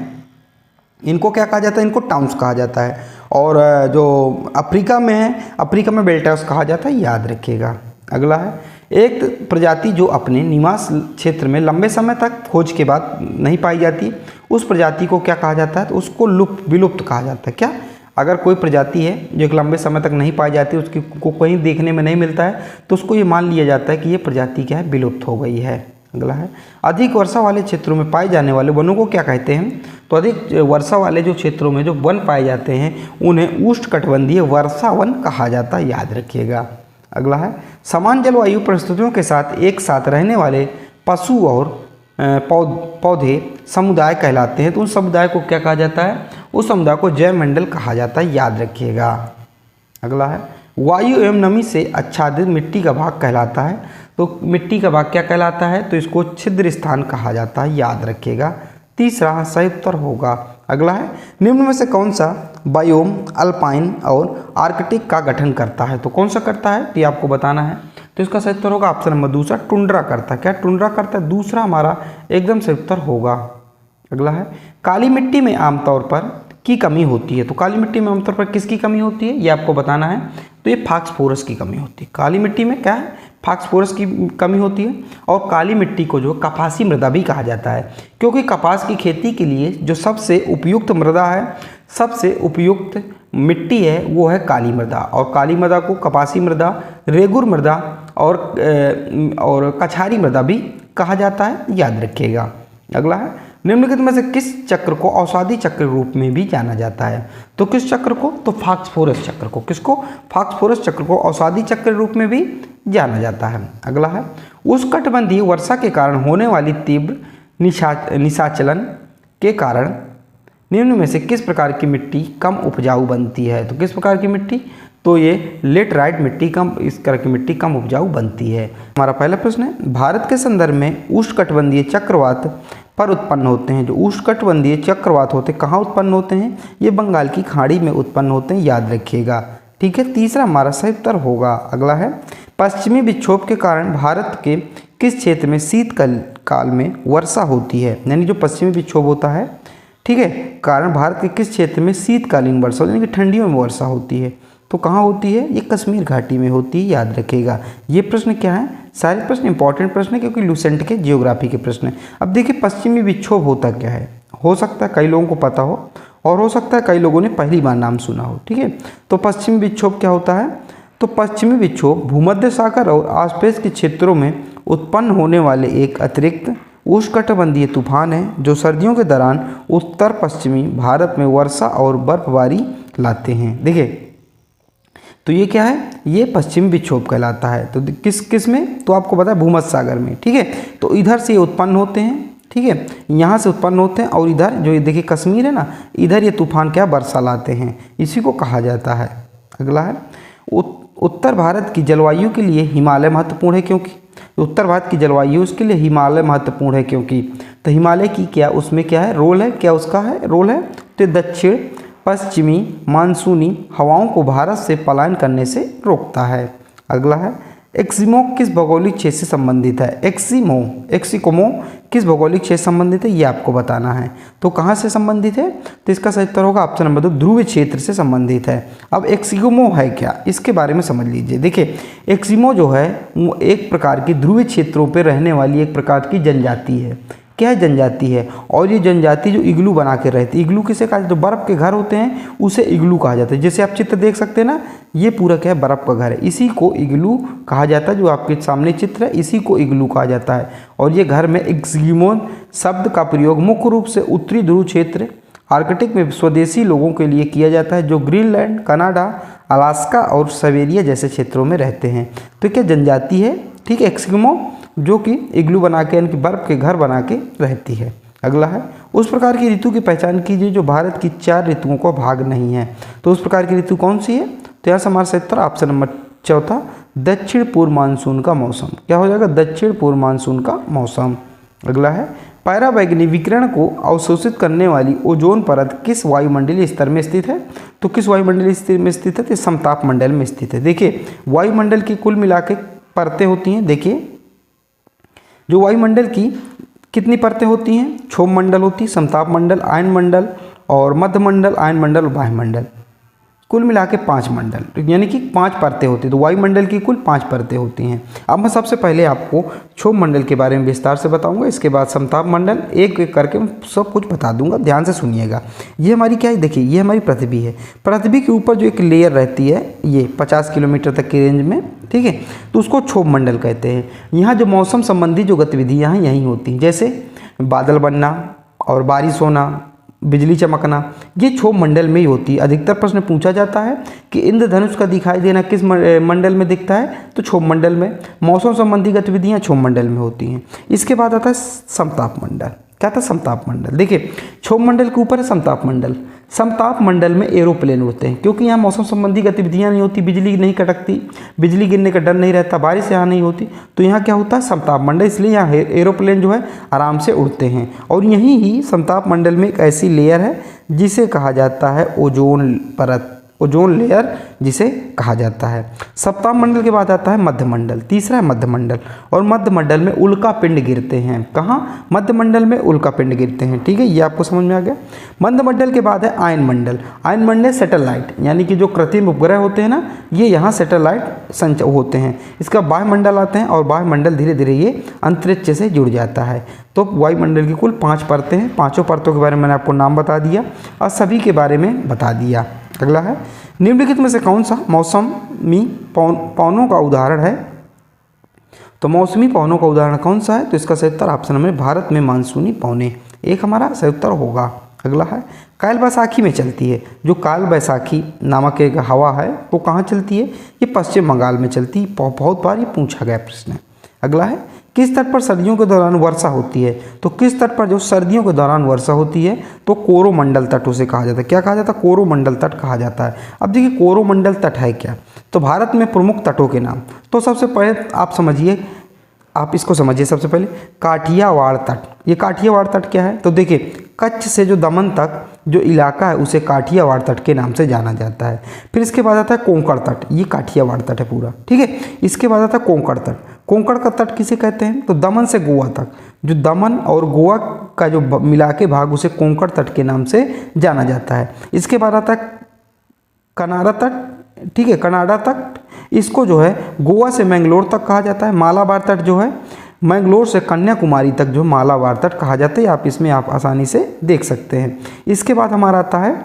इनको क्या कहा जाता है, इनको टाउन्स कहा जाता है, और जो अफ्रीका में है, अफ्रीका में बेल्टास कहा जाता है, याद रखिएगा। अगला है, एक प्रजाति जो अपने निवास क्षेत्र में लंबे समय तक खोज के बाद नहीं पाई जाती, उस प्रजाति को क्या कहा जाता है, तो उसको विलुप्त कहा जाता है। क्या, अगर कोई प्रजाति है जो एक लंबे समय तक नहीं पाई जाती, उसकी को कहीं देखने में नहीं मिलता है, तो उसको ये मान लिया जाता है कि ये प्रजाति क्या है, विलुप्त हो गई है। अगला है, अधिक वर्षा वाले क्षेत्रों में पाए जाने वाले वनों को क्या कहते हैं, तो अधिक वर्षा वाले जो क्षेत्रों में जो वन पाए जाते हैं उन्हें उष्णकटिबंधीय वर्षा वन कहा जाता है, याद रखिएगा। अगला है, समान जलवायु परिस्थितियों के साथ एक साथ रहने वाले पशु और पौधे समुदाय कहलाते हैं, तो उस समुदाय को क्या कहा जाता है, उस समुदाय को जैवमंडल कहा जाता है, याद रखिएगा। अगला है, वायु एवं नमी से आच्छादित मिट्टी का भाग कहलाता है, तो मिट्टी का भाग क्या कहलाता है, तो इसको छिद्र स्थान कहा जाता है, याद रखिएगा। तीसरा सही उत्तर होगा। अगला है, निम्न में से कौन सा बायोम अल्पाइन और आर्कटिक का गठन करता है, तो कौन सा करता है, तो ये आपको बताना है, तो इसका सही उत्तर होगा ऑप्शन नंबर दूसरा, टुंड्रा करता है। क्या टुंड्रा करता है, दूसरा हमारा एकदम सही उत्तर होगा। अगला है, काली मिट्टी में आमतौर पर की कमी होती है, तो काली मिट्टी में आमतौर पर किसकी कमी होती है, ये आपको बताना है, तो ये फास्फोरस की कमी होती है। काली मिट्टी में क्या है, फास्फोरस की कमी होती है। और काली मिट्टी को जो कपासी मृदा भी कहा जाता है, क्योंकि कपास की खेती के लिए जो सबसे उपयुक्त मृदा है, सबसे उपयुक्त मिट्टी है वो है काली मृदा, और काली मृदा को कपासी मृदा, रेगुर मृदा और कछारी मृदा भी कहा जाता है, याद रखिएगा। अगला है, निम्नलिखित में से किस चक्र को औषधि चक्र रूप में भी जाना जाता है, तो किस चक्र को, तो फास्फोरस चक्र को, किसको, फास्फोरस चक्र को औषधि चक्र रूप में भी जाना जाता है। अगला है, उष्णकटिबंधीय वर्षा के कारण होने वाली तीव्र निशाचलन के कारण निम्न में से किस प्रकार की मिट्टी कम उपजाऊ बनती है, तो किस प्रकार की मिट्टी, तो ये लेटराइट मिट्टी कम, इस तरह की मिट्टी कम उपजाऊ बनती है। हमारा पहला प्रश्न है, भारत के संदर्भ में उष्णकटिबंधीय चक्रवात पर उत्पन्न होते हैं, जो उष्णकटिबंधीय चक्रवात होते हैं कहाँ उत्पन्न होते हैं, ये बंगाल की खाड़ी में उत्पन्न होते हैं, याद रखिएगा, ठीक है। तीसरा हमारा सही उत्तर होगा। अगला है, पश्चिमी विक्षोभ के कारण भारत के किस क्षेत्र में शीतकाल में वर्षा होती है, यानी जो पश्चिमी विक्षोभ होता है, ठीक है, कारण भारत के किस क्षेत्र में शीतकालीन वर्षा यानी कि ठंडियों में वर्षा होती है, तो कहाँ होती है, ये कश्मीर घाटी में होती है, याद रखिएगा। ये प्रश्न क्या है, सारे प्रश्न इंपॉर्टेंट प्रश्न है क्योंकि लूसेंट के जियोग्राफी के प्रश्न हैं। अब देखिए पश्चिमी विक्षोभ होता क्या है, हो सकता है कई लोगों को पता हो और हो सकता है कई लोगों ने पहली बार नाम सुना हो, ठीक है। तो पश्चिमी विक्षोभ क्या होता है, तो पश्चिमी विक्षोभ भूमध्य सागर और आसपास के क्षेत्रों में उत्पन्न होने वाले एक अतिरिक्त उष्णकटिबंधीय तूफान है जो सर्दियों के दौरान उत्तर पश्चिमी भारत में वर्षा और बर्फबारी लाते हैं। देखिए तो ये क्या है, ये पश्चिमी विक्षोभ कहलाता है। तो किस किस में, तो आपको पता है भूमध्य सागर में, ठीक है। तो इधर से ये उत्पन्न होते हैं, ठीक है, यहाँ से उत्पन्न होते हैं और इधर जो ये देखिए कश्मीर है ना, इधर ये तूफान क्या वर्षा लाते हैं, इसी को कहा जाता है। अगला है उत्तर भारत की जलवायु के लिए हिमालय महत्वपूर्ण है क्योंकि, उत्तर भारत की जलवायु उसके लिए हिमालय महत्वपूर्ण है क्योंकि, तो हिमालय की क्या उसमें क्या है रोल है, क्या उसका है रोल है, तो दक्षिण पश्चिमी मानसूनी हवाओं को भारत से पलायन करने से रोकता है। अगला है एक्सिमो किस भौगोलिक क्षेत्र से संबंधित है, एक्सिकोमो किस भौगोलिक क्षेत्र से संबंधित है, ये आपको बताना है। तो कहाँ से संबंधित है, तो इसका सही उत्तर होगा ऑप्शन नंबर 2 ध्रुवीय क्षेत्र से संबंधित है। अब एक्सिकोमो है क्या, इसके बारे में समझ लीजिए। देखिए एक्सिमो जो है वो एक प्रकार की ध्रुवीय क्षेत्रों पर रहने वाली एक प्रकार की जनजाति है। क्या है, जनजाति है। और ये जनजाति जो इग्लू बना के रहती है, इग्लू किसे कहा जाता है, जो बर्फ़ के घर होते हैं उसे इग्लू कहा जाता है। जैसे आप चित्र देख सकते हैं ना, ये पूरा क्या है बर्फ़ का घर है, इसी को इग्लू कहा जाता है। जो आपके सामने चित्र है इसी को इग्लू कहा जाता है। और ये घर में एक्सिमो शब्द का प्रयोग मुख्य रूप से उत्तरी ध्रुव क्षेत्र आर्कटिक में स्वदेशी लोगों के लिए किया जाता है जो ग्रीनलैंड, कनाडा, अलास्का और साइबेरिया जैसे क्षेत्रों में रहते हैं। तो क्या जनजाति है, ठीक है, एक्सिमो, जो कि इग्लू बना के यानी कि बर्फ़ के घर बना के रहती है। अगला है उस प्रकार की ऋतु की पहचान कीजिए जो भारत की 4 ऋतुओं का भाग नहीं है। तो उस प्रकार की ऋतु कौन सी है, तो यहाँ से हमारा सही उत्तर ऑप्शन नंबर 4 दक्षिण पूर्व मानसून का मौसम। क्या हो जाएगा, दक्षिण पूर्व मानसून का मौसम। अगला है पैराबैंगनी विकिरण को अवशोषित करने वाली ओजोन परत किस वायुमंडलीय स्तर में स्थित है, तो किस वायुमंडलीय स्तर में स्थित है, तो समताप मंडल में स्थित है। देखिए वायुमंडल की कुल मिला के परतें होती हैं। देखिए जो वायुमंडल की कितनी परतें होती हैं, क्षोभ मंडल होती है, समताप मंडल, आयन मंडल और मध्य मंडल, आयन मंडल और वायुमंडल, कुल मिला के 5 मंडल, यानी कि 5 परतें होती हैं। तो वायुमंडल की कुल 5 परतें होती हैं। अब मैं सबसे पहले आपको क्षोभ मंडल के बारे में विस्तार से बताऊंगा, इसके बाद समताप मंडल, एक एक करके सब कुछ बता दूंगा, ध्यान से सुनिएगा। ये हमारी क्या है, देखिए ये हमारी पृथ्वी है। पृथ्वी के ऊपर जो एक लेयर रहती है ये 50 किलोमीटर तक की रेंज में, ठीक है, तो उसको क्षोभ मंडल कहते हैं। यहाँ जो मौसम संबंधी जो गतिविधियाँ हैं यहीं होती हैं, जैसे बादल बनना और बारिश होना, बिजली चमकना, ये क्षोभ मंडल में ही होती है। अधिकतर प्रश्न पूछा जाता है कि इंद्रधनुष का दिखाई देना किस मंडल में दिखता है, तो क्षोभ मंडल में। मौसम संबंधी गतिविधियां क्षोभ मंडल में होती हैं। इसके बाद आता है समताप मंडल। क्या था, समताप मंडल। देखिए क्षोभ मंडल के ऊपर है समताप मंडल। समताप मंडल में एरोप्लेन उड़ते हैं क्योंकि यहाँ मौसम संबंधी गतिविधियाँ नहीं होती, बिजली नहीं कड़कती, बिजली गिरने का डर नहीं रहता, बारिश यहाँ नहीं होती, तो यहाँ क्या होता है समताप मंडल, इसलिए यहाँ एरोप्लेन जो है आराम से उड़ते हैं। और यहीं ही समताप मंडल में एक ऐसी लेयर है जिसे कहा जाता है ओजोन परत, ओजोन लेयर जिसे कहा जाता है। सप्ताह मंडल के बाद आता है मध्य मंडल, तीसरा है मध्य मंडल। और मध्य मंडल में उल्का पिंड गिरते हैं। कहाँ, मध्य मंडल में उल्का पिंड गिरते हैं, ठीक है, ये आपको समझ में आ गया। मध्य मंडल के बाद है आयन मंडल। आयन मंडल सैटेलाइट, यानी कि जो कृत्रिम उपग्रह होते हैं ना, ये यहाँ सैटेलाइट संच होते हैं। इसका वायुमंडल आते हैं और वायुमंडल धीरे धीरे ये अंतरिक्ष से जुड़ जाता है। तो वायुमंडल की कुल 5 परतें हैं। 5 परतों के बारे में मैंने आपको नाम बता दिया और सभी के बारे में बता दिया। अगला है निम्नलिखित में से कौन सा मौसमी पवनों का उदाहरण है, तो मौसमी पवनों का उदाहरण कौन सा है, तो इसका सही उत्तर ऑप्शन नंबर भारत में मानसूनी पवनें, एक हमारा सही उत्तर होगा। अगला है काल बैसाखी में चलती है। जो काल बैसाखी नामक एक हवा है वो कहाँ चलती है, ये पश्चिम बंगाल में चलती है। बहुत बार ये पूछा गया प्रश्न है। अगला है किस तट पर सर्दियों के दौरान वर्षा होती है, तो किस तट पर जो सर्दियों के दौरान वर्षा होती है, तो कोरोमंडल तट उसे कहा जाता है। क्या कहा जाता है, कोरोमंडल तट कहा जाता है। अब देखिए कोरोमंडल तट है क्या, तो भारत में प्रमुख तटों के नाम, तो सबसे पहले आप समझिए, आप इसको समझिए सबसे पहले काठियावाड़ तट। ये काठियावाड़ तट क्या है, तो देखिए कच्छ से जो दमन तक जो इलाका है उसे काठियावाड़ तट के नाम से जाना जाता है। फिर इसके बाद आता है कोंकण तट, ये काठियावाड़ तट है पूरा, ठीक है। इसके बाद आता है कोंकण तट। कोंकण का तट किसे कहते हैं, तो दमन से गोवा तक, जो दमन और गोवा का जो मिला के भाग उसे कोंकण तट के नाम से जाना जाता है। इसके बाद आता है कनाडा तट, ठीक है, कनाडा तट, इसको जो है गोवा से मैंगलोर तक कहा जाता है। मालाबार तट जो है मैंगलोर से कन्याकुमारी तक जो मालाबार तट कहा जाता है। आप इसमें आप आसानी से देख सकते हैं। इसके बाद हमारा आता है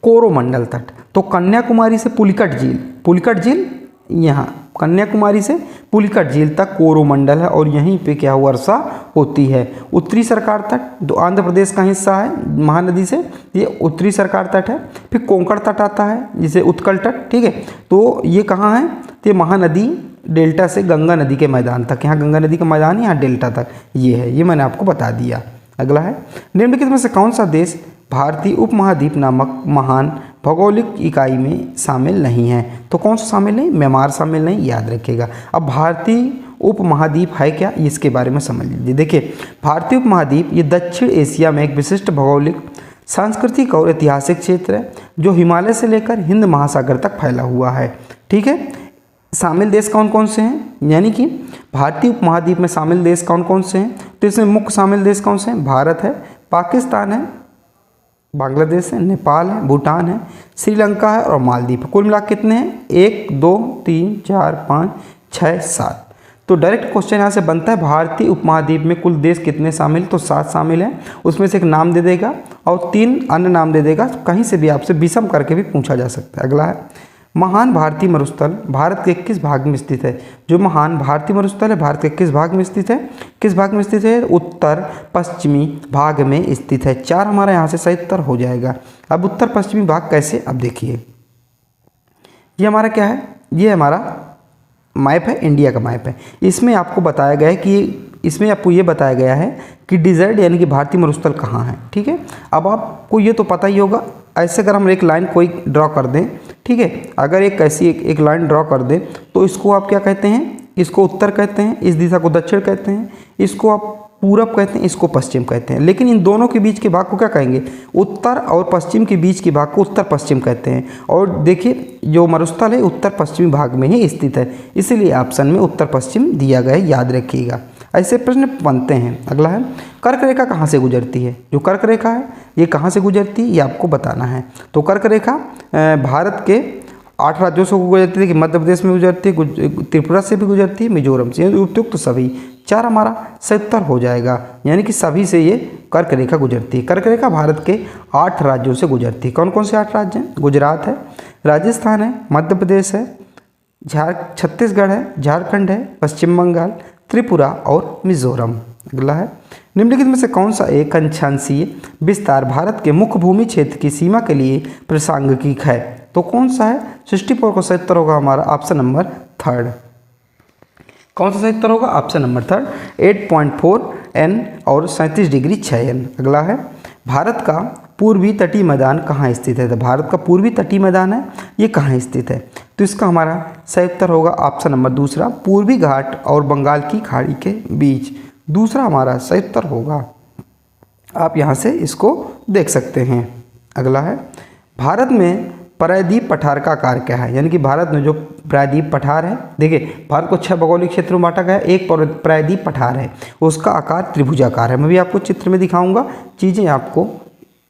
कोरोमंडल तट। तो कन्याकुमारी से पुलिकट झील यहाँ कन्याकुमारी से पुलिकट झील तक कोरोमंडल है और यहीं पे क्या वर्षा होती है। उत्तरी सरकार तट जो आंध्र प्रदेश का हिस्सा है महानदी से, ये उत्तरी सरकार तट है। फिर कोंकण तट आता है जिसे उत्कल तट, ठीक है। तो ये कहाँ है, तो ये महानदी डेल्टा से गंगा नदी के मैदान तक, यहाँ गंगा नदी का मैदान यहाँ डेल्टा तक ये है, ये मैंने आपको बता दिया। अगला है निम्नलिखित में से कौन सा देश भारतीय उपमहाद्वीप नामक महान भौगोलिक इकाई में शामिल नहीं है। तो कौन सा शामिल नहीं, म्यांमार शामिल नहीं, याद रखिएगा। अब भारतीय उपमहाद्वीप है क्या, इसके बारे में समझ लीजिए। देखिए भारतीय उपमहाद्वीप ये दक्षिण एशिया में एक विशिष्ट भौगोलिक सांस्कृतिक और ऐतिहासिक क्षेत्र है जो हिमालय से लेकर हिंद महासागर तक फैला हुआ है, ठीक है। शामिल देश कौन कौन से हैं, यानी कि भारतीय उपमहाद्वीप में शामिल देश कौन कौन से हैं। तो इसमें मुख्य शामिल देश कौन से हैं, भारत है, पाकिस्तान है, बांग्लादेश है, नेपाल है, भूटान है, श्रीलंका है और मालदीव है। कुल मिला कितने हैं, 1 2 3 4 5 6 7। तो डायरेक्ट क्वेश्चन यहाँ से बनता है भारतीय उपमहाद्वीप में कुल देश कितने शामिल, तो 7 शामिल हैं। उसमें से एक नाम दे देगा और 3 अन्य नाम दे देगा। कहीं से भी आपसे विषम करके भी पूछा जा सकता है। अगला है महान भारतीय मरुस्थल भारत के किस भाग में स्थित है। जो महान भारतीय मरुस्थल है भारत के किस भाग में स्थित है, किस भाग में स्थित है, उत्तर पश्चिमी भाग में स्थित है। 4 हमारा यहाँ से सही उत्तर हो जाएगा। अब उत्तर पश्चिमी भाग कैसे, अब देखिए ये हमारा क्या है, ये हमारा मैप है, इंडिया का मैप है। इसमें आपको बताया गया है कि इसमें आपको ये बताया गया है कि डिजर्ट यानी कि भारतीय मरुस्थल कहाँ है, ठीक है। अब आपको ये तो पता ही होगा। ऐसे अगर हम एक लाइन कोई ड्रॉ कर दें, ठीक है, अगर एक ऐसी एक लाइन ड्रॉ कर दें तो इसको आप क्या कहते हैं, इसको उत्तर कहते हैं, इस दिशा को दक्षिण कहते हैं, इसको आप पूरब कहते हैं, इसको पश्चिम कहते हैं। लेकिन इन दोनों के बीच के भाग को क्या कहेंगे, उत्तर और पश्चिम के बीच के भाग को उत्तर पश्चिम कहते हैं। और देखिए जो मरुस्थल है उत्तर पश्चिमी भाग में ही स्थित है, इसीलिए ऑप्शन में उत्तर पश्चिम दिया गया है, याद रखिएगा। ऐसे प्रश्न बनते हैं। अगला है कर्क रेखा कहाँ से गुजरती है। जो कर्क रेखा है ये कहाँ से गुजरती है, ये आपको बताना है। तो कर्क रेखा भारत के 8 राज्यों से गुजरती है कि मध्य प्रदेश में गुजरती है, त्रिपुरा से भी गुजरती है, मिजोरम से, उपयुक्त तो सभी 4 हमारा सही उत्तर हो जाएगा। यानी कि सभी से ये कर्क रेखा गुजरती है। कर्क रेखा भारत के 8 राज्यों से गुजरती है। कौन कौन से 8 राज्य हैं, गुजरात है, राजस्थान है, मध्य प्रदेश है, छत्तीसगढ़ है, झारखंड है, पश्चिम बंगाल, त्रिपुरा और मिजोरम। अगला है निम्नलिखित में से कौन सा एक अक्षांशीय विस्तार भारत के मुख्य भूमि क्षेत्र की सीमा के लिए प्रासंगिक है। तो कौन सा है, 64 को सही उत्तर होगा हमारा ऑप्शन नंबर 3। कौन सा सही उत्तर होगा, ऑप्शन नंबर 3, 8.4 N और 37 डिग्री 6 N। अगला है भारत का पूर्वी तटीय मैदान कहाँ स्थित है। तो भारत का पूर्वी तटीय मैदान है, ये कहाँ स्थित है। तो इसका हमारा सही उत्तर होगा ऑप्शन नंबर 2, पूर्वी घाट और बंगाल की खाड़ी के बीच। दूसरा हमारा सही उत्तर होगा। आप यहाँ से इसको देख सकते हैं। अगला है भारत में प्रायद्वीप पठार का आकार क्या है। यानी कि भारत में जो प्रायद्वीप पठार है, देखिए भारत को 6 भौगोलिक क्षेत्रों में बांटा गया है। एक प्रायद्वीप पठार है, उसका आकार त्रिभुजाकार है। मैं भी आपको चित्र में दिखाऊंगा, चीज़ें आपको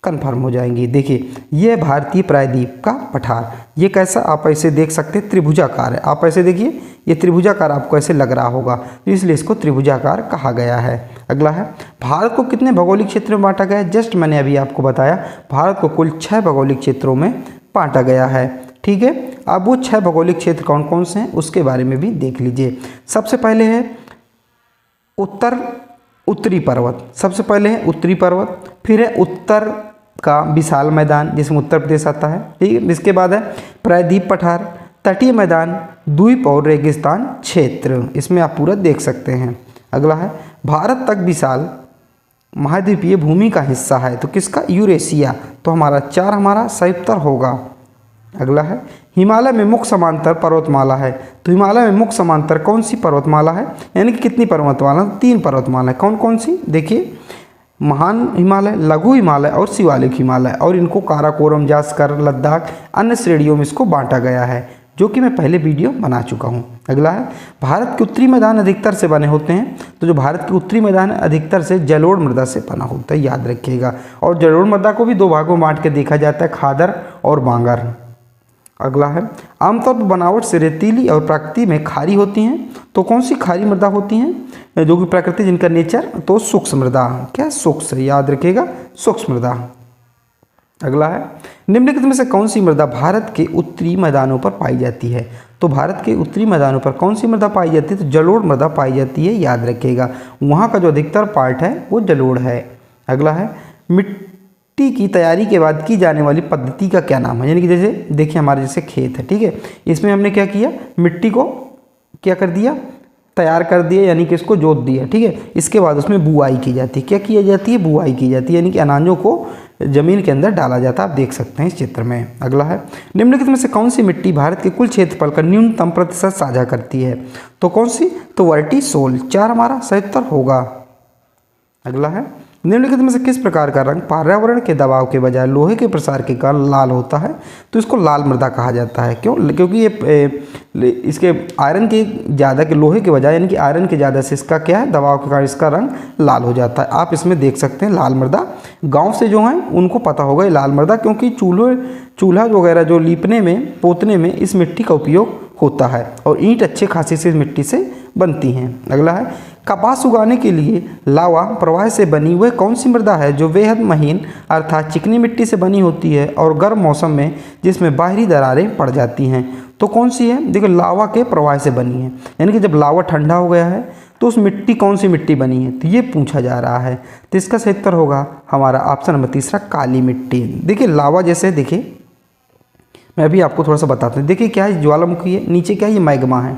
कन्फर्म हो जाएंगी। देखिए ये भारतीय प्रायद्वीप का पठार, ये कैसा आप ऐसे देख सकते हैं, त्रिभुजाकार है। आप ऐसे देखिए ये त्रिभुजाकार आपको ऐसे लग रहा होगा, तो इसलिए इसको त्रिभुजाकार कहा गया है। अगला है भारत को कितने भौगोलिक क्षेत्रों में बांटा गया है। जस्ट मैंने अभी आपको बताया भारत को कुल 6 भौगोलिक क्षेत्रों में बांटा गया है, ठीक है। अब वो 6 भौगोलिक क्षेत्र कौन कौन से हैं उसके बारे में भी देख लीजिए। सबसे पहले है उत्तरी पर्वत, सबसे पहले है उत्तरी पर्वत, फिर है उत्तर का विशाल मैदान जिसमें उत्तर प्रदेश आता है, ठीक है। इसके बाद है प्रायद्वीप पठार, तटीय मैदान, द्वीप और रेगिस्तान क्षेत्र, इसमें आप पूरा देख सकते हैं। अगला है भारत तक विशाल महाद्वीपीय भूमि का हिस्सा है, तो किसका, यूरेशिया। तो हमारा 4 हमारा सही उत्तर होगा। अगला है हिमालय में मुख्य समांतर पर्वतमाला है। तो हिमालय में मुख्य समांतर कौन सी पर्वतमाला है, यानी कि कितनी पर्वतमाला, 3 पर्वतमाला है। कौन कौन सी, देखिए महान हिमालय, लघु हिमालय और शिवालिक हिमालय, और इनको काराकोरम, जास्कर, लद्दाख अन्य श्रेणियों में इसको बांटा गया है, जो कि मैं पहले वीडियो बना चुका हूँ। अगला है भारत के उत्तरी मैदान अधिकतर से बने होते हैं। तो जो भारत के उत्तरी मैदान अधिकतर से जलोढ़ मृदा से बना होता है, याद रखिएगा। और जलोढ़ मृदा को भी 2 भागों में बांट के देखा जाता है, खादर और बांगर। अगला है, आमतौर पर बनावट से रेतीली और प्रकृति में खारी होती हैं, तो कौन सी खारी मृदा होती हैं जो कि प्रकृति जिनका नेचर, तो सूक्ष्म मृदा। क्या सूक्ष्म, याद रखिएगा सूक्ष्म मृदा। अगला है, निम्नलिखित में से कौन सी मृदा भारत के उत्तरी मैदानों पर पाई जाती है, तो भारत के उत्तरी मैदानों पर कौन सी मृदा पाई जाती है, तो जलोढ़ मृदा पाई जाती है, याद रखिएगा। वहाँ का जो अधिकतर पार्ट है वो जलोढ़ है। अगला है, मिट्टी की तैयारी के बाद की जाने वाली पद्धति का क्या नाम है, यानी कि जैसे देखिए हमारे जैसे खेत है, ठीक है, इसमें हमने क्या किया, मिट्टी को क्या कर दिया, तैयार कर दिया, यानी कि इसको जोत दिया, ठीक है। इसके बाद उसमें बुआई की जाती है, क्या की जाती है, बुआई की जाती है, यानी कि अनाजों को जमीन के अंदर डाला जाता है, आप देख सकते हैं इस चित्र में। अगला है, निम्नलिखित में से कौन सी मिट्टी भारत के कुल क्षेत्रफल का न्यूनतम प्रतिशत साझा करती है, तो कौन सी, तो वर्टीसोल। 4 हमारा सही उत्तर होगा। अगला है, निम्नलिखित में से किस प्रकार का रंग पर्यावरण के दबाव के बजाय लोहे के प्रसार के कारण लाल होता है, तो इसको लाल मृदा कहा जाता है। क्यों, क्योंकि ये इसके आयरन के ज़्यादा के लोहे के बजाय, यानी कि आयरन के ज़्यादा से इसका क्या है, दबाव के कारण इसका रंग लाल हो जाता है। आप इसमें देख सकते हैं लाल मृदा, गांव से जो हैं उनको पता होगा ये लाल मृदा, क्योंकि चूल्हा वगैरह जो लीपने में पोतने में इस मिट्टी का उपयोग होता है, और ईंट अच्छे खासे से इस मिट्टी से बनती हैं। अगला है, कपास उगाने के लिए लावा प्रवाह से बनी वह कौन सी मृदा है जो बेहद महीन अर्थात चिकनी मिट्टी से बनी होती है और गर्म मौसम में जिसमें बाहरी दरारें पड़ जाती हैं, तो कौन सी है, देखो लावा के प्रवाह से बनी है, यानी कि जब लावा ठंडा हो गया है तो उस मिट्टी कौन सी मिट्टी बनी है, तो ये पूछा जा रहा है। तो इसका सही उत्तर होगा हमारा ऑप्शन नंबर तीसरा, काली मिट्टी। देखिए लावा जैसे, देखिए मैं अभी आपको थोड़ा सा बताता हूँ। देखिए क्या है, ज्वालामुखी है, नीचे क्या है, ये मैग्मा है,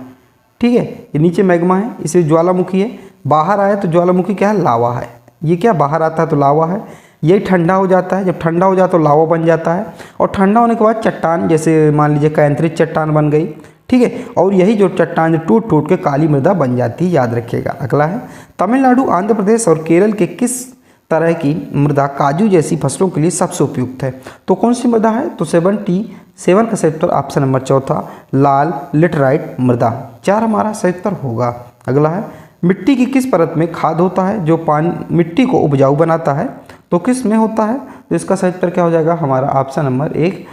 ठीक है, ये नीचे मैग्मा है, इसे ज्वालामुखी है, बाहर आया तो ज्वालामुखी क्या है, लावा है। ये क्या बाहर आता है तो लावा है, ये ठंडा हो जाता है, जब ठंडा हो जाता है तो लावा बन जाता है, और ठंडा होने के बाद चट्टान, जैसे मान लीजिए कैंथरिक चट्टान बन गई, ठीक है, और यही जो चट्टान टूट टूट के काली मृदा बन जाती है, याद रखिएगा। अगला है, तमिलनाडु, आंध्र प्रदेश और केरल के किस तरह की मृदा काजू जैसी फसलों के लिए सबसे उपयुक्त है, तो कौन सी मृदा है, तो 77 का सही उत्तर ऑप्शन नंबर चौथा, लाल लेटराइट मृदा। 4 हमारा सही उत्तर होगा। अगला है, मिट्टी की किस परत में खाद होता है जो पानी मिट्टी को उपजाऊ बनाता है, तो किस में होता है, तो इसका सही उत्तर क्या हो जाएगा हमारा ऑप्शन नंबर 1,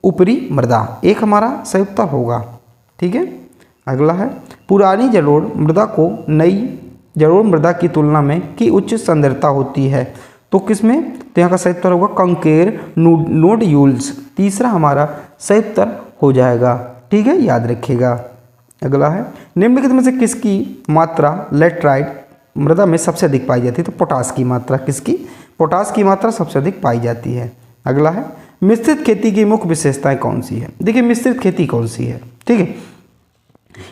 ऊपरी मृदा। 1 हमारा सही उत्तर होगा, ठीक है। अगला है, पुरानी जलोढ़ मृदा को नई जलोढ़ मृदा की तुलना में की उच्च सांद्रता होती है, तो किस में, तो यहाँ का सही उत्तर होगा कंकेर नोड्यूल्स। तीसरा हमारा सही उत्तर हो जाएगा, ठीक है, याद रखिएगा। अगला है, निम्नलिखित में से किसकी मात्रा लेटराइट मृदा में सबसे अधिक पाई जाती है, तो पोटास की मात्रा, किसकी, पोटास की मात्रा सबसे अधिक पाई जाती है। अगला है, मिश्रित खेती की मुख्य विशेषताएं कौन सी है, देखिए मिश्रित खेती कौन सी है, ठीक है,